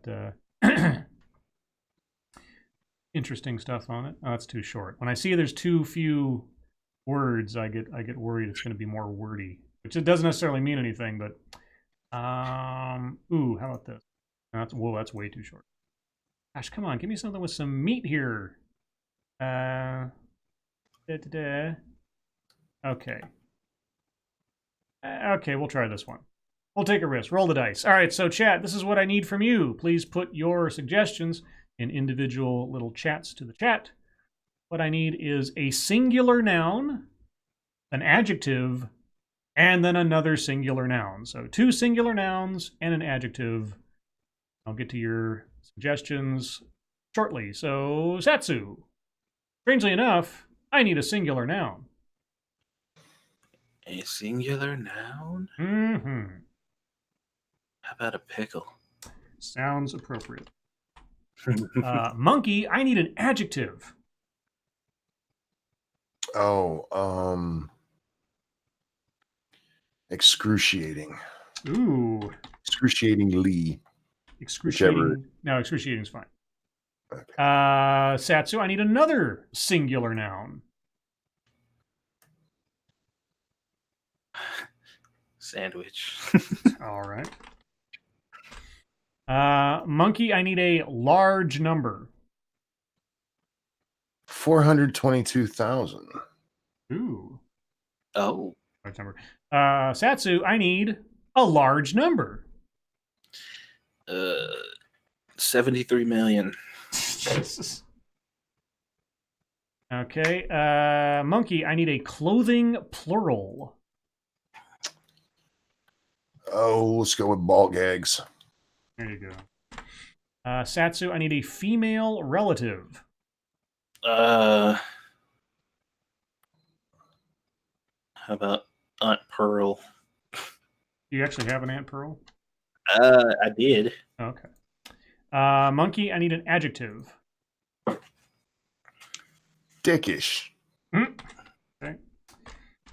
interesting stuff on it. Oh, that's too short. When I see there's too few words, I get worried it's going to be more wordy, which it doesn't necessarily mean anything. But how about this? That's way too short. Gosh, come on, give me something with some meat here. Okay. Okay, we'll try this one. We'll take a risk. Roll the dice. All right, so chat, this is what I need from you. Please put your suggestions in individual little chats to the chat. What I need is a singular noun, an adjective, and then another singular noun. So 2 singular nouns and an adjective. I'll get to your suggestions shortly. So, Satsu. Strangely enough, I need a singular noun. A singular noun? Mm-hmm. How about a pickle? Sounds appropriate. Monkey, I need an adjective. Excruciating. Ooh. Excruciatingly. Excruciating. Whichever. No, excruciating's fine. Okay. Satsu, I need another singular noun. Sandwich. All right. Monkey, I need a large number. 422,000. Ooh. Oh. Large number. Satsu, I need a large number. 73 million. Jesus. Okay. Monkey, I need a clothing plural. Oh, let's go with ball gags. There you go. Satsu, I need a female relative. How about Aunt Pearl? Do you actually have an Aunt Pearl? I did. Okay. Monkey, I need an adjective. Dickish. Okay.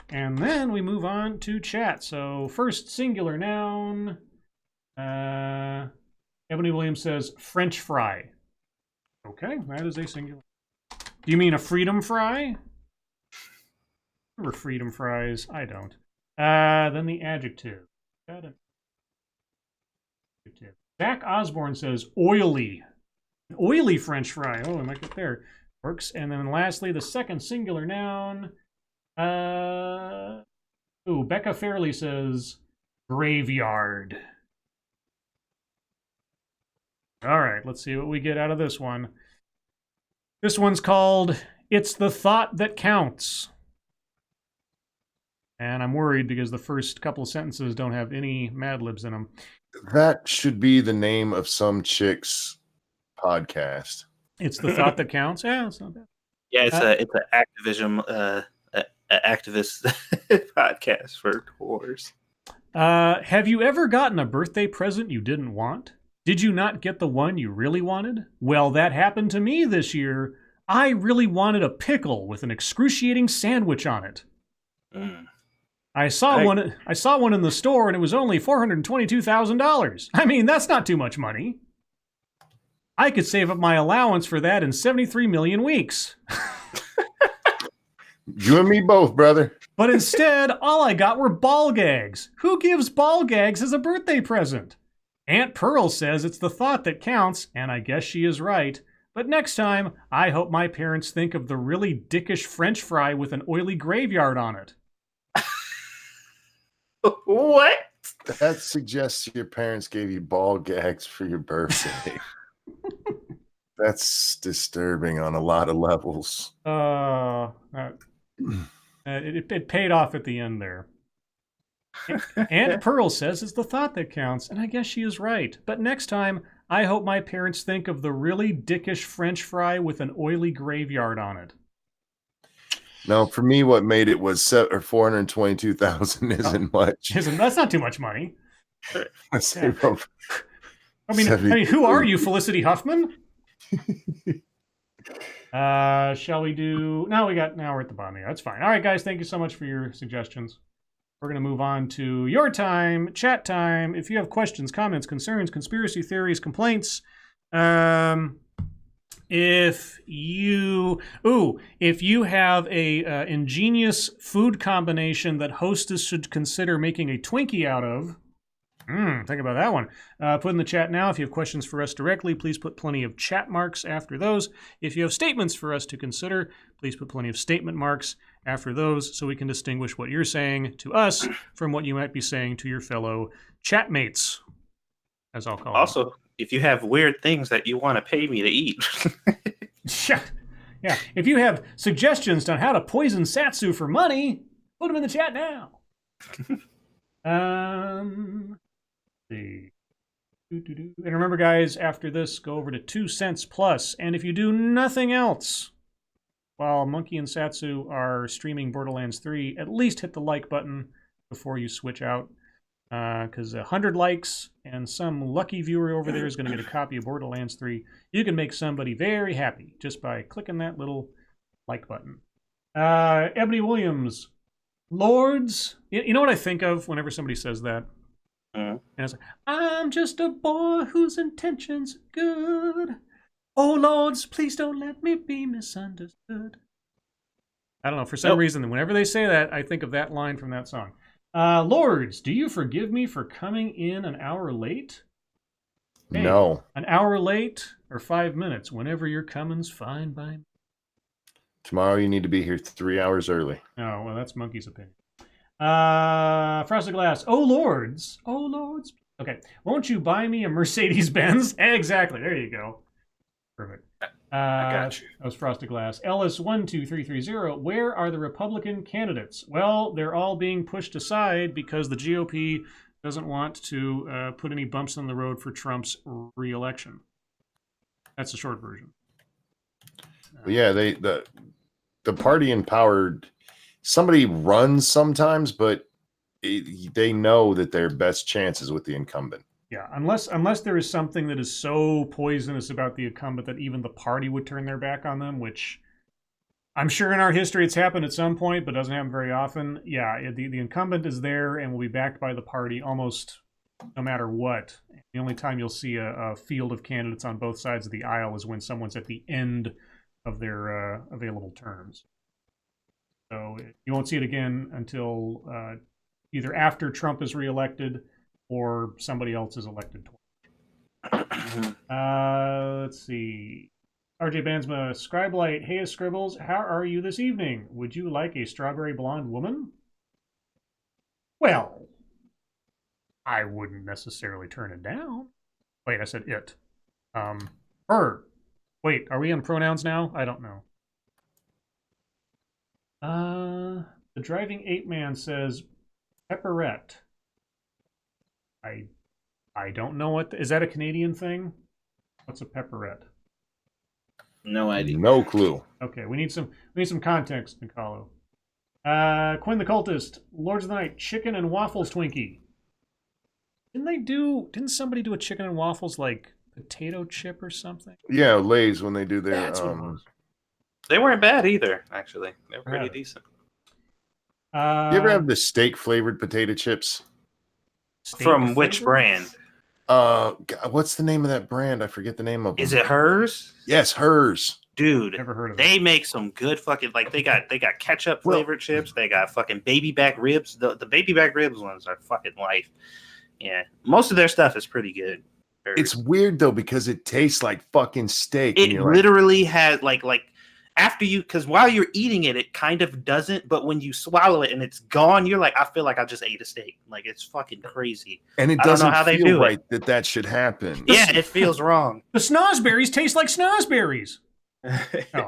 And then we move on to chat. So first, singular noun. Ebony Williams says French fry. Okay, that is a singular. Do you mean a freedom fry? Remember freedom fries? I don't. Then the adjective. Got it. Zach Osborne says oily. An oily French fry. Oh, I might get there. Works. And then lastly, the second singular noun. Becca Fairley says graveyard. All right, let's see what we get out of this one. This one's called It's the Thought That Counts. And I'm worried because the first couple of sentences don't have any Mad Libs in them. That should be the name of some chick's podcast. It's the Thought That Counts? Yeah, it's not bad. Yeah, it's an activism activist podcast for Thurs. Have you ever gotten a birthday present you didn't want? Did you not get the one you really wanted? Well, that happened to me this year. I really wanted a pickle with an excruciating sandwich on it. I saw one in the store and it was only $422,000. I mean, that's not too much money. I could save up my allowance for that in 73 million weeks. You and me both, brother. But instead, all I got were ball gags. Who gives ball gags as a birthday present? Aunt Pearl says it's the thought that counts, and I guess she is right. But next time, I hope my parents think of the really dickish French fry with an oily graveyard on it. What? That suggests your parents gave you ball gags for your birthday. That's disturbing on a lot of levels. It paid off at the end there. Aunt Pearl says it's the thought that counts, and I guess she is right. But next time, I hope my parents think of the really dickish French fry with an oily graveyard on it. No, for me, what made it was 422,000 isn't much. That's not too much money. Yeah. I mean, who are you, Felicity Huffman? Shall we do? Now we're at the bottom here. That's fine. All right, guys, thank you so much for your suggestions. We're going to move on to your time, chat time. If you have questions, comments, concerns, conspiracy theories, complaints, if you have a ingenious food combination that Hostess should consider making a Twinkie out of, Think about that one. Put in the chat now. If you have questions for us directly, please put plenty of chat marks after those. If you have statements for us to consider, please put plenty of statement marks after those so we can distinguish what you're saying to us from what you might be saying to your fellow chatmates, as I'll call them. Also, if you have weird things that you want to pay me to eat. Yeah. If you have suggestions on how to poison Satsu for money, put them in the chat now. See. And remember, guys, after this, go over to 2 cents plus. And if you do nothing else while Monkey and Satsu are streaming Borderlands 3, at least hit the like button before you switch out. Because 100 likes and some lucky viewer over there is going to get a copy of Borderlands 3. You can make somebody very happy just by clicking that little like button. Ebony Williams, Lords. You know what I think of whenever somebody says that? And it's like, I'm just a boy whose intentions are good. Oh, Lords, please don't let me be misunderstood. I don't know. For some reason, whenever they say that, I think of that line from that song. Lords, do you forgive me for coming in an hour late? Hey, no. An hour late or 5 minutes, whenever you're coming's fine by me. Tomorrow you need to be here 3 hours early. Oh, well, that's Monkey's opinion. Frosted Glass. Oh, Lords. Oh, Lords. Okay. Won't you buy me a Mercedes-Benz? Exactly. There you go. Perfect. I got you. That was Frosted Glass. Ellis12330. Where are the Republican candidates? Well, they're all being pushed aside because the GOP doesn't want to put any bumps in the road for Trump's re-election. That's the short version. Yeah, the party in power, somebody runs sometimes, but they know that their best chance is with the incumbent. Yeah, unless there is something that is so poisonous about the incumbent that even the party would turn their back on them, which I'm sure in our history it's happened at some point, but doesn't happen very often. Yeah, the incumbent is there and will be backed by the party almost no matter what. The only time you'll see a field of candidates on both sides of the aisle is when someone's at the end of their available terms. So you won't see it again until either after Trump is reelected or somebody else is elected. Let's see. RJ Bansma, Scribe Light, hey Scribbles, how are you this evening? Would you like a strawberry blonde woman? Well, I wouldn't necessarily turn it down. Wait, I said it. Her. Wait, are we on pronouns now? I don't know. The Driving Ape Man says pepperette. I don't know what is that a Canadian thing? What's a pepperette? No idea. No clue. Okay, we need some context, Nicolo. Quinn the Cultist, Lords of the Night, chicken and waffles Twinkie. Didn't somebody do a chicken and waffles like potato chip or something? Yeah, Lay's when they do their That's what it was. They weren't bad either, actually. They were pretty decent. You ever have the steak flavored potato chips? From which brand? God, what's the name of that brand? I forget the name of them. Is it Thurs? Yes, Thurs. Dude, never heard of they make some good fucking they got ketchup flavored chips. They got fucking baby back ribs. The baby back ribs ones are fucking life. Yeah, most of their stuff is pretty good. It's weird though because it tastes like fucking steak. It literally has like after you, because while you're eating it, it kind of doesn't. But when you swallow it and it's gone, you're like, I feel like I just ate a steak. Like it's fucking crazy. And it doesn't feel right that should happen. Yeah, it feels wrong. The snozberries taste like snozberries.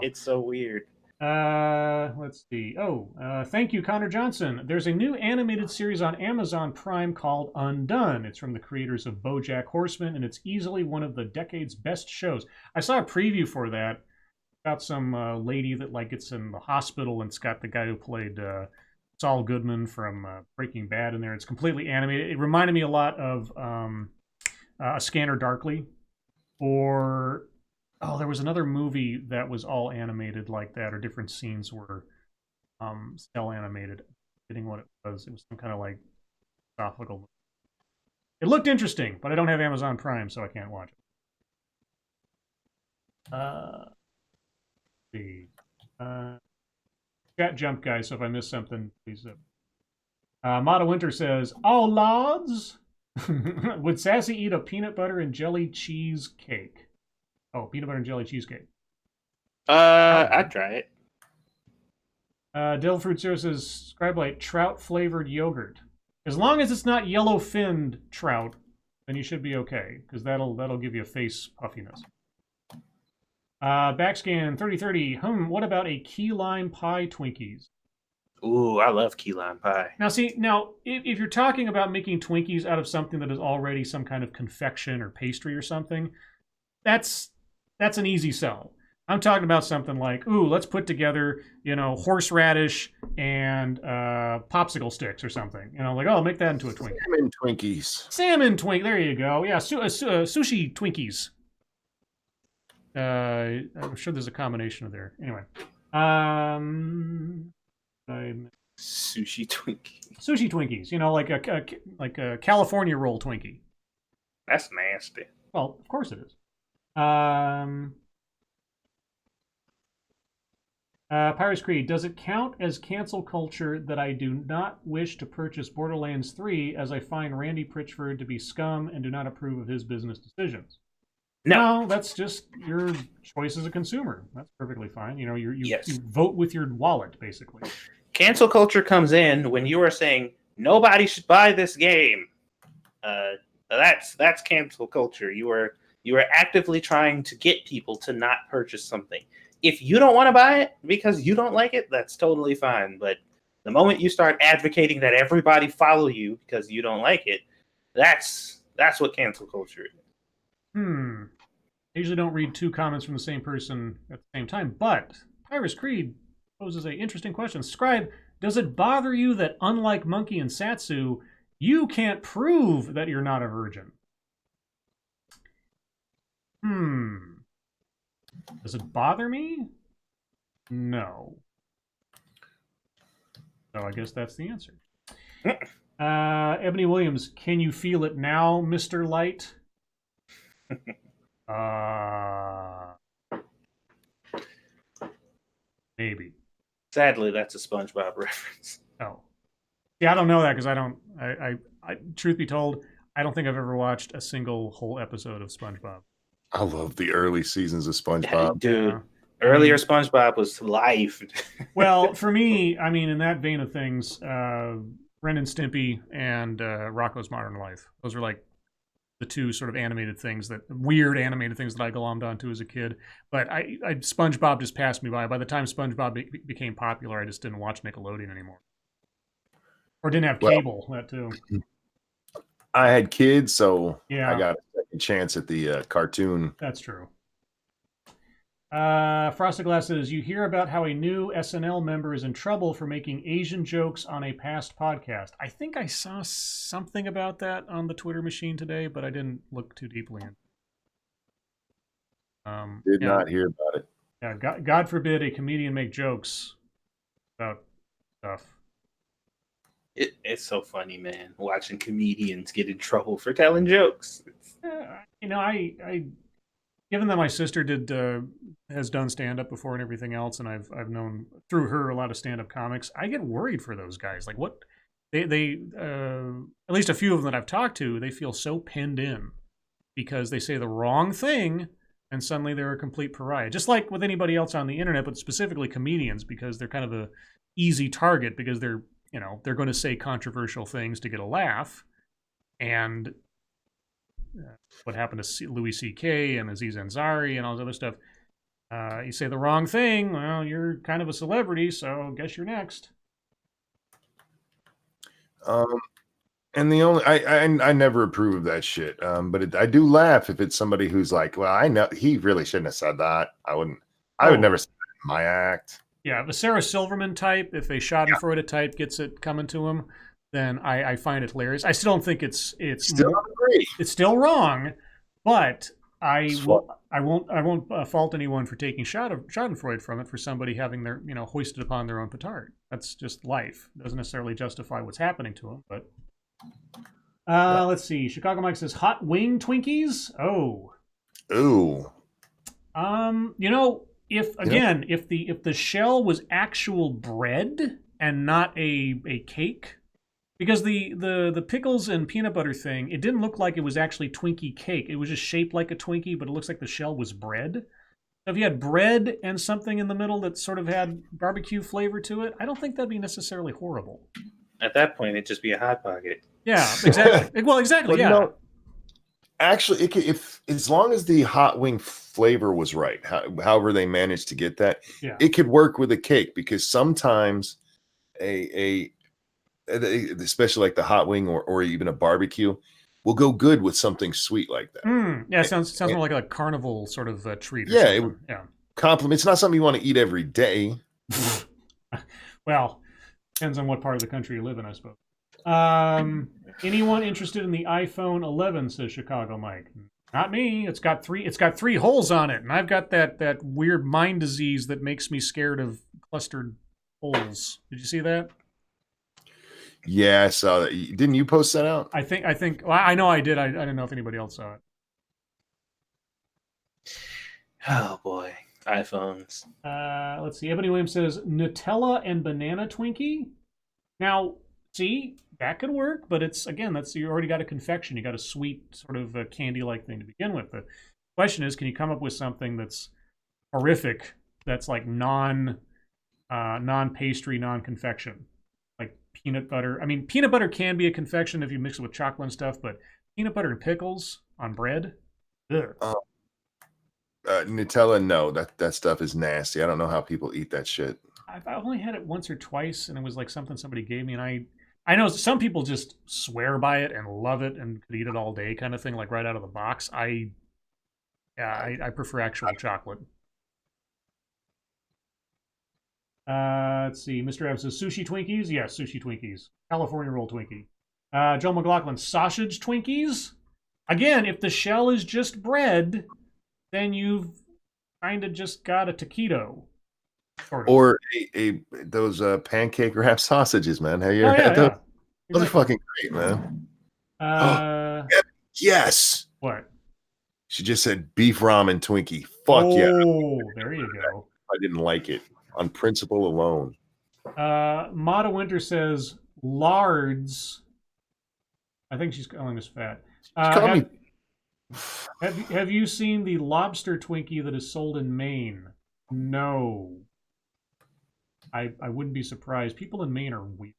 It's so weird. Let's see. Thank you, Connor Johnson. There's a new animated series on Amazon Prime called Undone. It's from the creators of BoJack Horseman, and it's easily one of the decade's best shows. I saw a preview for that. Got some lady that gets in the hospital, and it's got the guy who played Saul Goodman from Breaking Bad in there. It's completely animated. It reminded me a lot of A Scanner Darkly, or there was another movie that was all animated like that, or different scenes were cell animated. Forgetting what it was. It was some kind of like philosophical. It looked interesting, but I don't have Amazon Prime, so I can't watch it. Chat jump, guys, so if I miss something, please. Mata Winter says, "Oh, lads, Would Sassy eat a peanut butter and jelly cheesecake? Oh, peanut butter and jelly cheesecake. I'd try it. Dill Fruit Zero says, Scribe Light, trout flavored yogurt. As long as it's not yellow finned trout, then you should be okay, because that'll give you a face puffiness. Backscan 3030. What about a key lime pie Twinkies? Ooh, I love key lime pie. Now, if you're talking about making Twinkies out of something that is already some kind of confection or pastry or something, that's an easy sell. I'm talking about something like, let's put together, horseradish and popsicle sticks or something. Make that into a Twinkie. Salmon Twinkies. Salmon Twink. There you go. Yeah, sushi Twinkies. I'm sure there's a combination of there. Anyway. Sushi Twinkie. Sushi Twinkies. Like a California roll Twinkie. That's nasty. Well, of course it is. Pirates Creed, does it count as cancel culture that I do not wish to purchase Borderlands 3 as I find Randy Pritchford to be scum and do not approve of his business decisions? No, that's just your choice as a consumer. That's perfectly fine. You vote with your wallet, basically. Cancel culture comes in when you are saying nobody should buy this game. That's cancel culture. You are actively trying to get people to not purchase something. If you don't want to buy it because you don't like it, that's totally fine. But the moment you start advocating that everybody follow you because you don't like it, that's what cancel culture is. I usually don't read two comments from the same person at the same time, but Pirates Creed poses an interesting question. Scribe, does it bother you that unlike Monkey and Satsu, you can't prove that you're not a virgin? Does it bother me? No. So I guess that's the answer. Ebony Williams, can you feel it now, Mr. Light? Maybe. Sadly, that's a SpongeBob reference. Oh. Yeah, I don't know that because I truth be told, I don't think I've ever watched a single whole episode of SpongeBob. I love the early seasons of SpongeBob. Dude, earlier SpongeBob was life. Well, for me, in that vein of things, Ren and Stimpy and Rocko's Modern Life. Those are like the two sort of weird animated things that I glommed onto as a kid. But SpongeBob just passed me by. By the time SpongeBob became popular, I just didn't watch Nickelodeon anymore. Or didn't have cable, that too. I had kids, so yeah. I got a second chance at the cartoon. That's true. Frosted Glass says, you hear about how a new SNL member is in trouble for making Asian jokes on a past podcast. I think I saw something about that on the Twitter machine today, but I didn't look too deeply in. Did not hear about it. Yeah, God forbid a comedian make jokes about stuff. It's so funny, man, watching comedians get in trouble for telling jokes. Given that my sister has done stand-up before and everything else, and I've known through her a lot of stand-up comics, I get worried for those guys. Like what they at least a few of them that I've talked to, they feel so pinned in because they say the wrong thing and suddenly they're a complete pariah. Just like with anybody else on the internet, but specifically comedians, because they're kind of a easy target because they're going to say controversial things to get a laugh. And what happened to Louis C.K. and Aziz Ansari and all this other stuff. You say the wrong thing, well, you're kind of a celebrity, so I guess you're next. And the only I never approve of that shit. But I do laugh if it's somebody who's like, well, I know he really shouldn't have said that. I would never say that in my act. Yeah, the Sarah Silverman type, if a Schadenfreude type gets it coming to him, then I find it hilarious. I still don't think it's still wrong, but I won't fault anyone for taking Schadenfreude from it for somebody having their hoisted upon their own petard. That's just life. It doesn't necessarily justify what's happening to them. But let's see. Chicago Mike says hot wing Twinkies. Oh, ooh. If the shell was actual bread and not a cake, Because the pickles and peanut butter thing, it didn't look like it was actually Twinkie cake. It was just shaped like a Twinkie, but it looks like the shell was bread. So if you had bread and something in the middle that sort of had barbecue flavor to it, I don't think that'd be necessarily horrible. At that point, it'd just be a Hot Pocket. Yeah, exactly. Well, exactly, yeah. No, actually, it could, if as long as the hot wing flavor was right, however they managed to get that, it could work with a cake, because sometimes especially like the hot wing or even a barbecue will go good with something sweet like that. Yeah, it sounds more like a carnival sort of treat. Yeah, compliment. It's not something you want to eat every day. Well, depends on what part of the country you live in, I suppose. Anyone interested in the iPhone 11? Says Chicago Mike. Not me. It's got three holes on it, and I've got that weird mind disease that makes me scared of clustered holes. Did you see that? Yeah, I saw that. Didn't you post that out? I think. Well, I know I did. I don't know if anybody else saw it. Oh boy, iPhones. Let's see. Ebony Williams says Nutella and banana Twinkie. Now, see, that could work, but it's you already got a confection. You got a sweet sort of candy-like thing to begin with. The question is, can you come up with something that's horrific, that's like non-pastry, non-confection? Peanut butter. I mean, peanut butter can be a confection if you mix it with chocolate and stuff, but peanut butter and pickles on bread? Nutella, no. That stuff is nasty. I don't know how people eat that shit. I've only had it once or twice, and it was like something somebody gave me, and I know some people just swear by it and love it and could eat it all day kind of thing, like right out of the box. I prefer actual chocolate. Let's see. Mr. Evans says sushi Twinkies. Yes, sushi Twinkies. California roll Twinkie. Joe McLaughlin, sausage Twinkies. Again, if the shell is just bread, then you've kind of just got a taquito. Sort of. Or those pancake wrap sausages, man. Have you ever had those? Those are fucking great, man. Yes. What? She just said beef ramen Twinkie. Fuck yeah. Oh, there you go. I didn't like it. On principle alone. Mata Winter says lards. I think she's calling us fat. Have you seen the lobster Twinkie that is sold in Maine? No. I wouldn't be surprised. People in Maine are weird.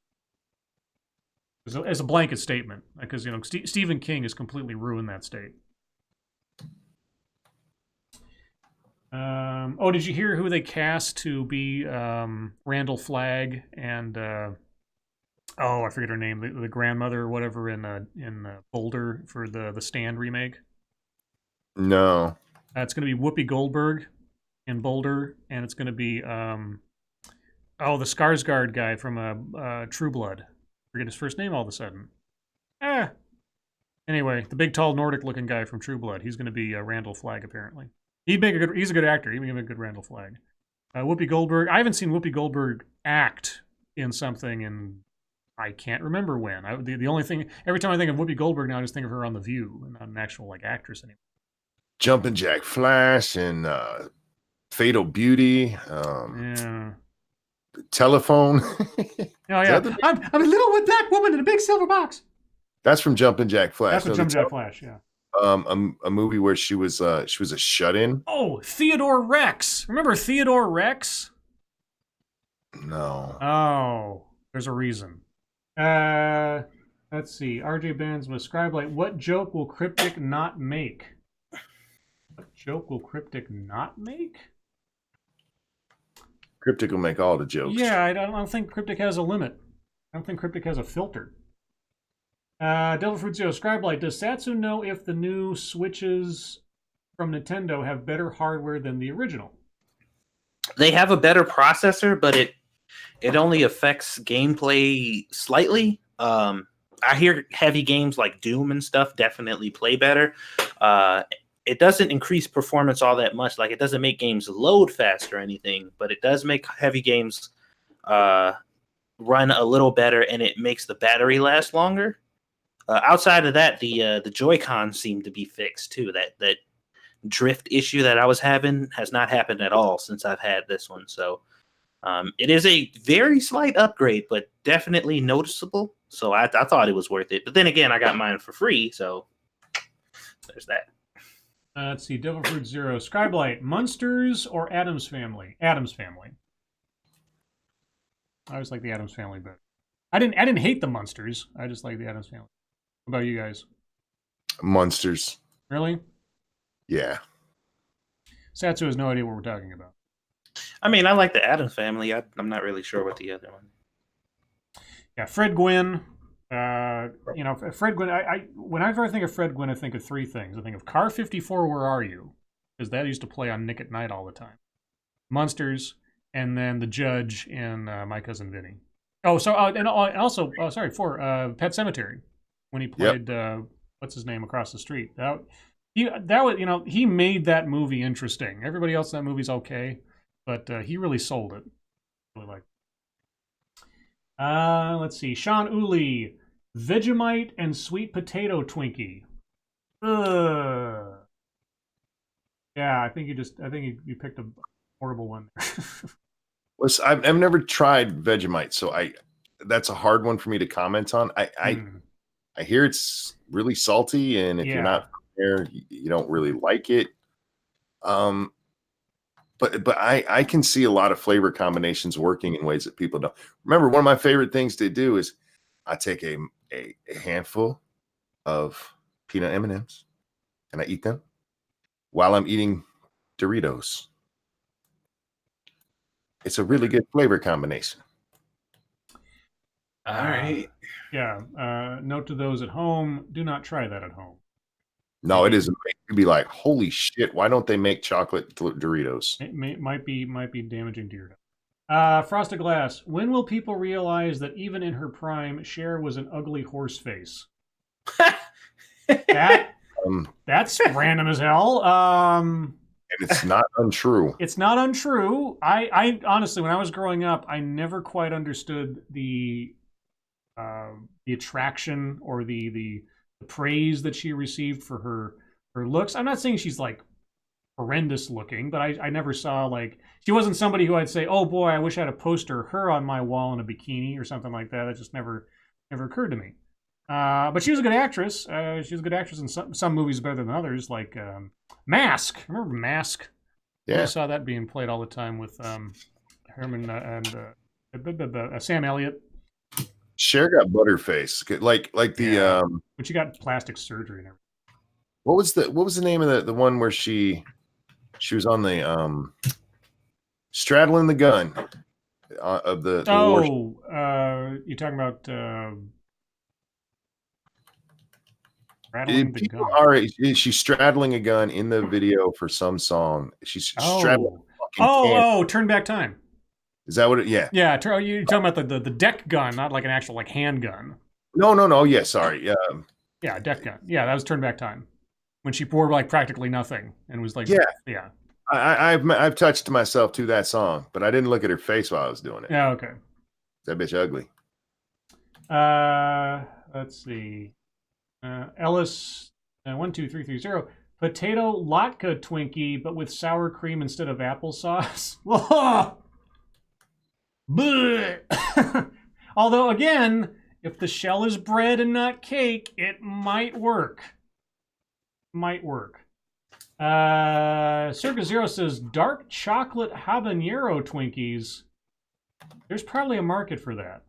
As a blanket statement, because Stephen King has completely ruined that state. Did you hear who they cast to be Randall Flagg and I forget her name, the grandmother or whatever in Boulder for the Stand remake? No. It's going to be Whoopi Goldberg in Boulder, and it's going to be the Skarsgård guy from True Blood. Forget his first name all of a sudden. Anyway, the big, tall, Nordic-looking guy from True Blood. He's going to be Randall Flagg, apparently. He's a good actor. He'd make a good Randall Flagg. Whoopi Goldberg. I haven't seen Whoopi Goldberg act in something, and I can't remember when. The only thing, every time I think of Whoopi Goldberg now, I just think of her on The View, and not an actual actress anymore. Jumpin' Jack Flash and Fatal Beauty. Telephone. I'm a little black woman in a big silver box. That's from Jumpin' Jack Flash. That's from Jumpin' Jack Flash. Yeah. A movie where she was a shut-in. Oh, Theodore Rex. Remember Theodore Rex? No. Oh, there's a reason. Let's see. RJ Benz with Scribe. What joke will Cryptic not make? What joke will Cryptic not make? Cryptic will make all the jokes. Yeah, I don't think Cryptic has a limit. I don't think Cryptic has a filter. Devil Fruit Zero, Scribe Light, does Satsu know if the new Switches from Nintendo have better hardware than the original? They have a better processor, but it only affects gameplay slightly. I hear heavy games like Doom and stuff definitely play better. It doesn't increase performance all that much. Like, it doesn't make games load fast or anything, but it does make heavy games run a little better, and it makes the battery last longer. Outside of that, the Joy-Cons seem to be fixed too. That drift issue that I was having has not happened at all since I've had this one. So it is a very slight upgrade, but definitely noticeable. So I thought it was worth it. But then again, I got mine for free, so there's that. Let's see. Devil Fruit Zero. Scribe Light. Munsters or Addams Family? Addams Family. I always like the Addams Family better. I didn't hate the Munsters. I just like the Addams Family. What about you guys? Munsters. Really? Yeah. Satsu has no idea what we're talking about. I mean, I like the Addams Family. I'm not really sure what the other one. Yeah, Fred Gwynn. Fred Gwynn. Whenever I think of Fred Gwynn, I think of three things. I think of Car 54, Where Are You? Because that used to play on Nick at Night all the time. Munsters, and then the Judge in My Cousin Vinny. Oh, so and also, for Pet Sematary, when he played what's his name across the street. He made that movie interesting. Everybody else in that movie's okay, but he really sold it. Really like. Let's see. Sean Uli, Vegemite and sweet potato Twinkie. Ugh. Yeah, I think you picked a horrible one. Well, I've never tried Vegemite, so that's a hard one for me to comment on. I hear it's really salty, and if you're not there, you don't really like it. But I can see a lot of flavor combinations working in ways that people don't. Remember, one of my favorite things to do is I take a handful of peanut M&Ms and I eat them while I'm eating Doritos. It's a really good flavor combination. All right. Note to those at home: do not try that at home. No, it isn't. You'd be like, holy shit, why don't they make chocolate Doritos? It might be damaging to your health. Frosted Glass. When will people realize that even in her prime, Cher was an ugly horse face? That's random as hell. And it's not untrue. It's not untrue. I honestly, when I was growing up, I never quite understood the attraction or the praise that she received for her looks. I'm not saying she's like horrendous looking, but I never saw, like, she wasn't somebody who I'd say, oh boy, I wish I had a poster of her on my wall in a bikini or something like that. That just never occurred to me. But she was a good actress. She was a good actress in some movies better than others, like Mask. Remember Mask? Yeah. I saw that being played all the time with Herman and Sam Elliott. Cher got butterface, like the but she got plastic surgery and everything. What was the name of the one where she was on the straddling the gun of the you're talking about straddling the gun. She's straddling a gun in the video for some song. She's straddling Turn Back Time. Is that what it? Yeah. Yeah, you're talking about the deck gun, not like an actual like handgun. No. Yeah, sorry. Yeah, deck gun. Yeah, that was Turn Back Time, when she wore like practically nothing and was like, yeah. I've touched myself to that song, but I didn't look at her face while I was doing it. Yeah, okay. That bitch ugly. Let's see. Ellis 12330. Potato latke Twinkie, but with sour cream instead of applesauce. Although, again, if the shell is bread and not cake, it might work. Circa Zero says dark chocolate habanero Twinkies. There's probably a market for that.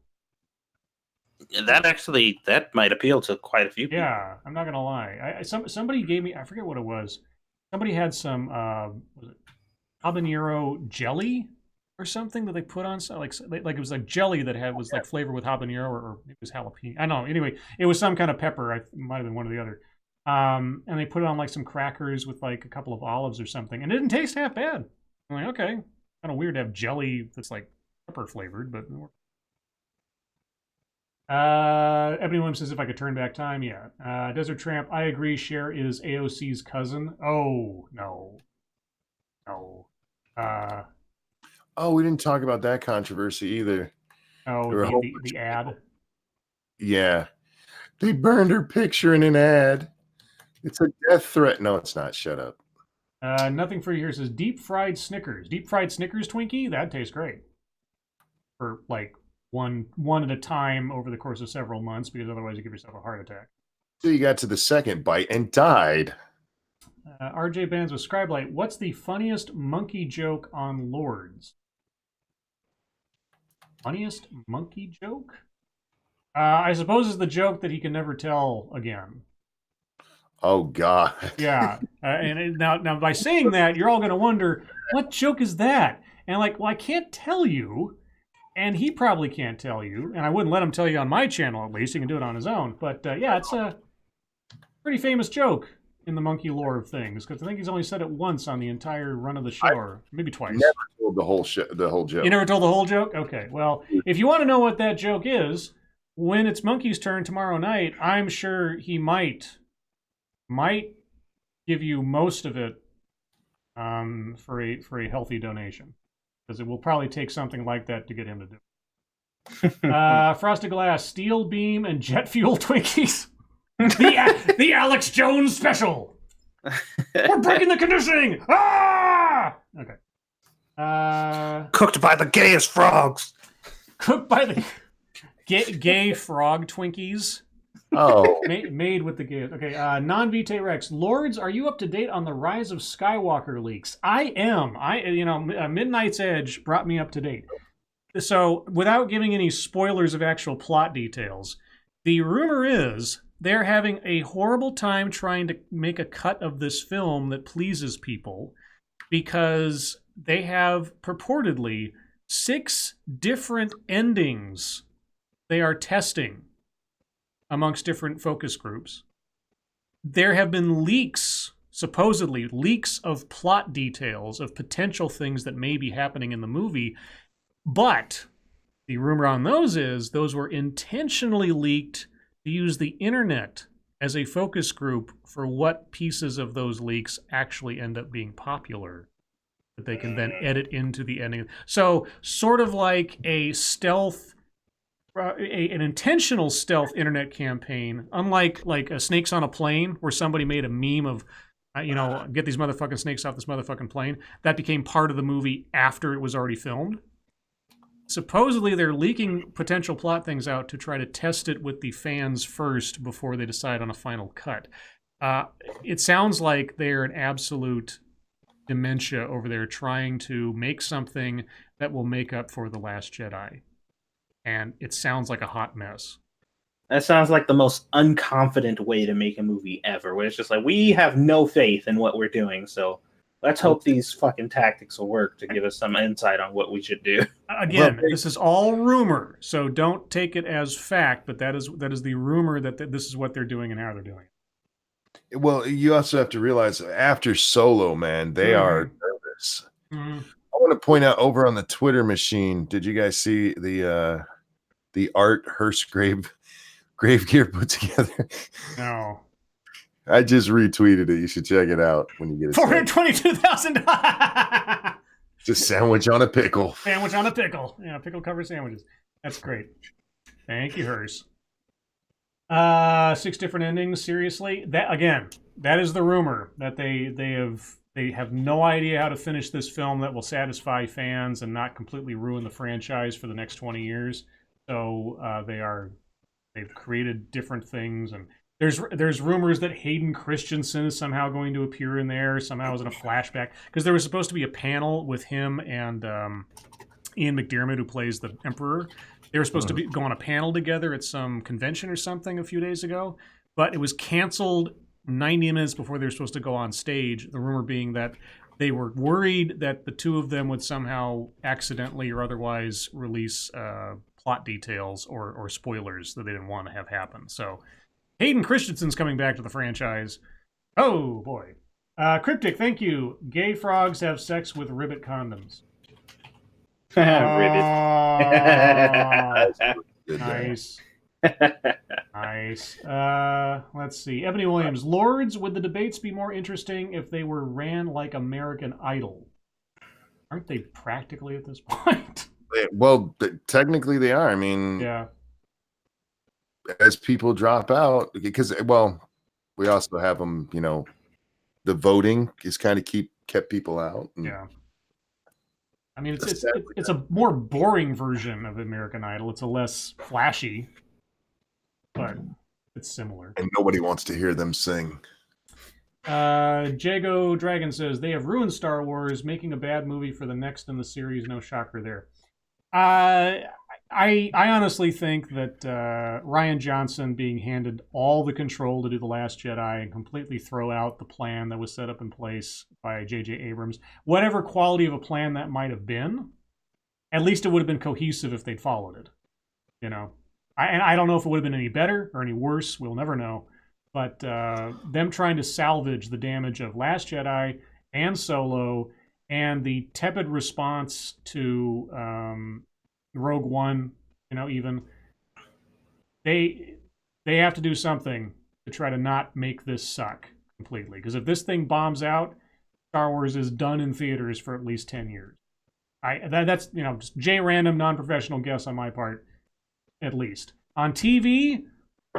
That might appeal to quite a few people. Yeah, I'm not gonna lie. Somebody gave me, I forget what it was. Somebody had some was it habanero jelly or something that they put on, like it was like jelly that was like flavored with habanero or it was jalapeno. I don't know. Anyway, it was some kind of pepper. It might have been one or the other. And they put it on like some crackers with like a couple of olives or something, and it didn't taste half bad. I'm like, okay, kind of weird to have jelly that's like pepper flavored, but. Ebony Williams says if I could turn back time, yeah. Desert Tramp, I agree. Cher is AOC's cousin. Oh no. We didn't talk about that controversy either. Oh, the ad. Yeah, they burned her picture in an ad. It's a death threat. No, it's not. Shut up. Nothing for you here says deep fried Snickers. Deep fried Snickers Twinkie? That tastes great. For like one at a time over the course of several months, because otherwise you give yourself a heart attack. So you got to the second bite and died. RJ Bands with Scribe Light. What's the funniest monkey joke on Lords? Funniest monkey joke? I suppose is the joke that he can never tell again. Oh God. Yeah. Now by saying that, you're all going to wonder, what joke is that? And like, well, I can't tell you, and he probably can't tell you, and I wouldn't let him tell you on my channel, at least. He can do it on his own. But yeah, it's a pretty famous joke in the monkey lore of things, because I think he's only said it once on the entire run of the show, or maybe twice. Never told the whole joke. You never told the whole joke? Okay. Well, if you want to know what that joke is, when it's Monkey's turn tomorrow night, I'm sure he might give you most of it for a healthy donation, because it will probably take something like that to get him to do it. Frosted Glass, Steel Beam, and Jet Fuel Twinkies. The Alex Jones special. We're breaking the conditioning. Ah! Okay. Cooked by the gayest frogs. Cooked by the gay frog Twinkies. Oh. Made with the gayest. Okay. Non-Vitae Rex. Lords, are you up to date on the rise of Skywalker leaks? I am. Midnight's Edge brought me up to date. So, without giving any spoilers of actual plot details, the rumor is they're having a horrible time trying to make a cut of this film that pleases people, because they have purportedly 6 different endings they are testing amongst different focus groups. There have been leaks, supposedly leaks of plot details of potential things that may be happening in the movie, but the rumor on those is those were intentionally leaked to use the internet as a focus group for what pieces of those leaks actually end up being popular, that they can then edit into the ending. So sort of like a stealth, an intentional stealth internet campaign, unlike like a Snakes on a Plane, where somebody made a meme of, get these motherfucking snakes off this motherfucking plane. That became part of the movie after it was already filmed. Supposedly, they're leaking potential plot things out to try to test it with the fans first before they decide on a final cut. It sounds like they're an absolute dementia over there trying to make something that will make up for The Last Jedi. And it sounds like a hot mess. That sounds like the most unconfident way to make a movie ever, where it's just like, we have no faith in what we're doing, so let's hope these fucking tactics will work to give us some insight on what we should do. Again, this is all rumor, so don't take it as fact, but that is the rumor that this is what they're doing and how they're doing it. Well, you also have to realize after Solo, man, they are nervous. I want to point out over on the Twitter machine, did you guys see the art Hearst grave gear put together? No. I just retweeted it. You should check it out when you get it. $422,000. Just sandwich on a pickle. Sandwich on a pickle. Yeah, pickle covered sandwiches. That's great. Thank you, Hers. 6 different endings. Seriously, that is the rumor, that they have no idea how to finish this film that will satisfy fans and not completely ruin the franchise for the next 20 years. So they've created different things, and there's rumors that Hayden Christensen is somehow going to appear in there, somehow as in a flashback, because there was supposed to be a panel with him and Ian McDiarmid, who plays the Emperor. They were supposed to go on a panel together at some convention or something a few days ago, but it was canceled 90 minutes before they were supposed to go on stage. The rumor being that they were worried that the two of them would somehow accidentally or otherwise release plot details or spoilers that they didn't want to have happen. So Hayden Christensen's coming back to the franchise. Oh, boy. Cryptic, thank you. Gay frogs have sex with ribbit condoms. Ribbit. Nice. Nice. Let's see. Ebony Williams. Lords, would the debates be more interesting if they were ran like American Idol? Aren't they practically at this point? Well, technically they are. I mean, yeah. As people drop out, because, well, we also have them, the voting is kind of kept people out. Yeah. I mean, it's a more boring version of American Idol. It's a less flashy, but it's similar. And nobody wants to hear them sing. Jago Dragon says they have ruined Star Wars, making a bad movie for the next in the series. No shocker there. I honestly think that Rian Johnson being handed all the control to do The Last Jedi and completely throw out the plan that was set up in place by J.J. Abrams, whatever quality of a plan that might have been, at least it would have been cohesive if they'd followed it. You know, I don't know if it would have been any better or any worse. We'll never know. But them trying to salvage the damage of Last Jedi and Solo and the tepid response to Rogue One, you know, even they have to do something to try to not make this suck completely. Because if this thing bombs out, Star Wars is done in theaters for at least 10 years. That's, you know, just random non-professional guess on my part, at least. On TV,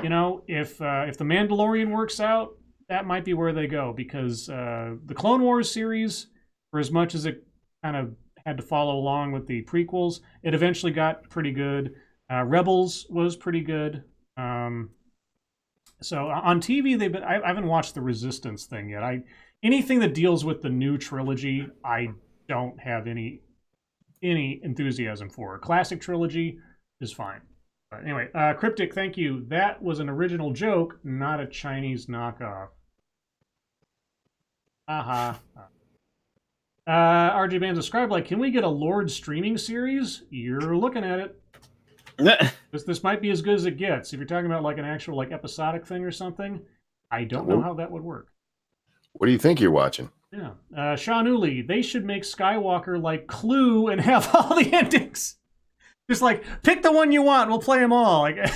you know, if The Mandalorian works out, that might be where they go, because the Clone Wars series, for as much as it kind of had to follow along with the prequels, it eventually got pretty good. Rebels was pretty good. So on TV, I haven't watched the Resistance thing yet. Anything that deals with the new trilogy, I don't have any enthusiasm for. Classic trilogy is fine. But anyway, Cryptic, thank you. That was an original joke, not a Chinese knockoff. Aha. RJ Bands of Scribe, like, can we get a Lord streaming series? You're looking at it. This might be as good as it gets. If you're talking about like an actual like episodic thing or something, I don't know how that would work. What do you think you're watching? Yeah. Sean Uli, they should make Skywalker like Clue and have all the endings. Just like, pick the one you want, we'll play them all. Like,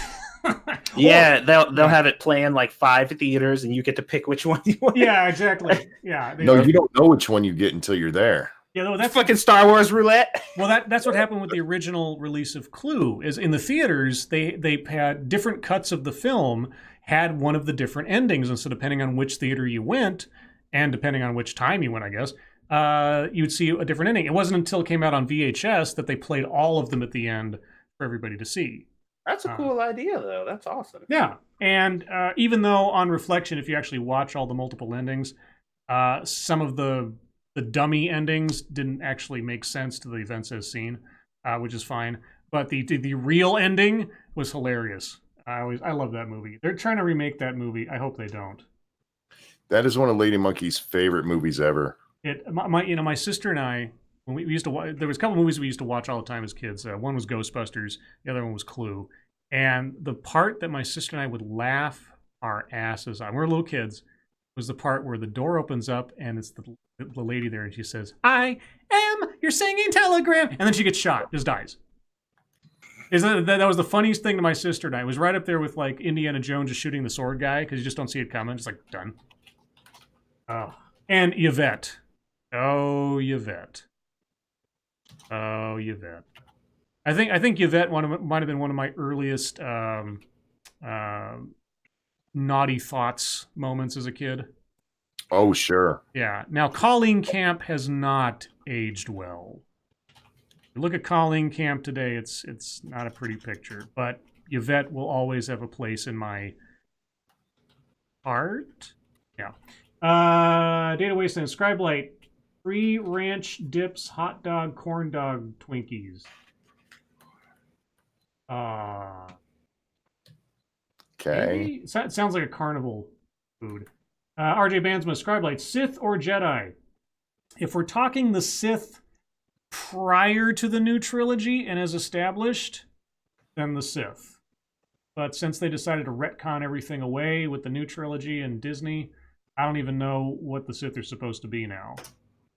yeah, they'll have it play in like 5 theaters, and you get to pick which one you want. Yeah, exactly. Yeah. No, you don't know which one you get until you're there. Yeah, no, that's fucking Star Wars roulette. Well, that's what happened with the original release of Clue. Is in the theaters they had different cuts of the film had one of the different endings, and so depending on which theater you went, and depending on which time you went, I guess, you'd see a different ending. It wasn't until it came out on VHS that they played all of them at the end for everybody to see. That's a cool idea, though. That's awesome. Yeah, and even though on reflection, if you actually watch all the multiple endings, some of the dummy endings didn't actually make sense to the events as seen, which is fine. But the real ending was hilarious. I love that movie. They're trying to remake that movie. I hope they don't. That is one of Lady Monkey's favorite movies ever. My sister and I, when we used to watch, there was a couple movies we used to watch all the time as kids. One was Ghostbusters, the other one was Clue. And the part that my sister and I would laugh our asses on, we were little kids, was the part where the door opens up and it's the lady there, and she says, "I am your singing telegram," and then she gets shot, just dies. That was the funniest thing to my sister and I. It was right up there with like Indiana Jones just shooting the sword guy, because you just don't see it coming. Just like, done. Oh, and Yvette. Oh, Yvette. Oh, Yvette. I think Yvette might have been one of my earliest naughty thoughts moments as a kid. Oh, sure. Yeah. Now, Colleen Camp has not aged well. You look at Colleen Camp today, it's not a pretty picture, but Yvette will always have a place in my heart. Yeah. Data Wasteland, Scribe Light, free ranch dips, hot dog, corn dog, Twinkies. Okay. It sounds like a carnival food. RJ Bandsma, Scribe Light, Sith or Jedi? If we're talking the Sith prior to the new trilogy and as established, then the Sith. But since they decided to retcon everything away with the new trilogy and Disney, I don't even know what the Sith are supposed to be now.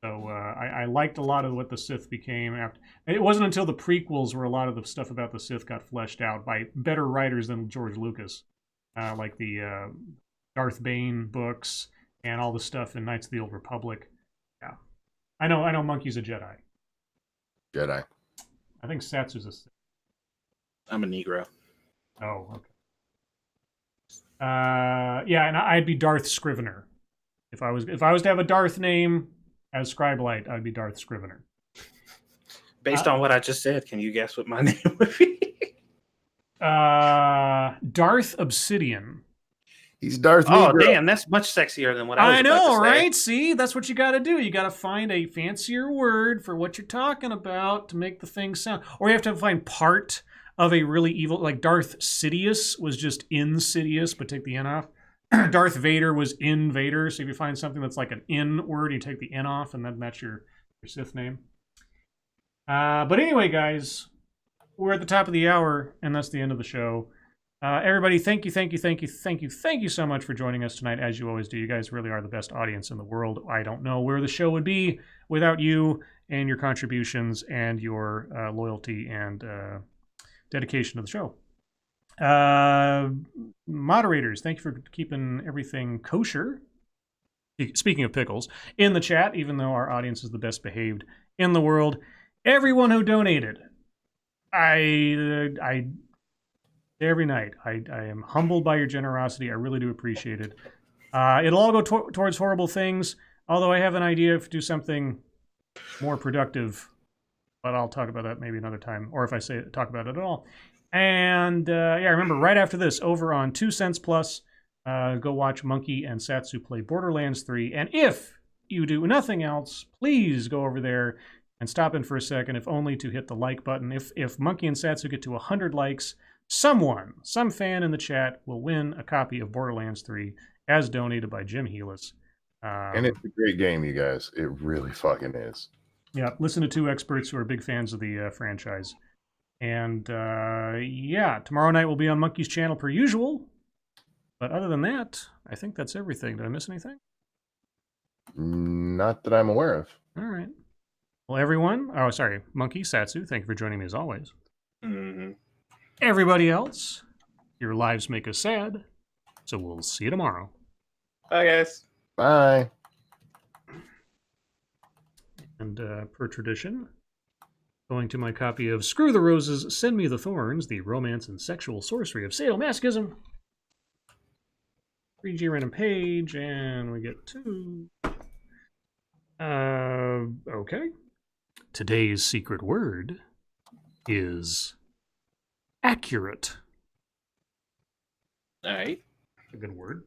So I liked a lot of what the Sith became after. It wasn't until the prequels where a lot of the stuff about the Sith got fleshed out by better writers than George Lucas, like the Darth Bane books and all the stuff in Knights of the Old Republic. Yeah, I know. Monkey's a Jedi. Jedi. I think Satsu's a Sith. I'm a Negro. Oh, okay. Yeah, and I'd be Darth Scrivener. If I was to have a Darth name as Scribe Light, I'd be Darth Scrivener. Based on what I just said, can you guess what my name would be? Darth Obsidian. He's Darth. Oh, damn, that's much sexier than what I was about to say. Right? See, that's what you got to do. You got to find a fancier word for what you're talking about to make the thing sound. Or you have to find part of a really evil, like Darth Sidious was just insidious, but take the N off. Darth Vader was Invader. So if you find something that's like an in word, you take the N off, and then that's your Sith name. But anyway, guys, we're at the top of the hour, and that's the end of the show. Everybody, thank you so much for joining us tonight, as you always do. You guys really are the best audience in the world. I don't know where the show would be without you and your contributions and your loyalty and dedication to the show. Moderators, thank you for keeping everything kosher. Speaking of pickles, in the chat, even though our audience is the best behaved in the world, everyone who donated, every night, I am humbled by your generosity. I really do appreciate it. It'll all go towards horrible things, although I have an idea to do something more productive, but I'll talk about that maybe another time, or if I talk about it at all. And remember, right after this, over on 2 Cents Plus, go watch Monkey and Satsu play Borderlands 3. And if you do nothing else, please go over there and stop in for a second, if only to hit the like button. If Monkey and Satsu get to 100 likes, some fan in the chat will win a copy of Borderlands 3 as donated by Jim Healis. And it's a great game, you guys. It really fucking is. Yeah, listen to two experts who are big fans of the franchise. And tomorrow night we'll be on Monkey's channel per usual. But other than that, I think that's everything. Did I miss anything? Not that I'm aware of. All right. Well, everyone, Monkey, Satsu, thank you for joining me as always. Mm-hmm. Everybody else, your lives make us sad, so we'll see you tomorrow. Bye, guys. Bye. And per tradition, going to my copy of Screw the Roses, Send Me the Thorns, the romance and sexual sorcery of sadomasochism. 3G random page, and we get 2. Okay. Today's secret word is accurate. All right. A good word.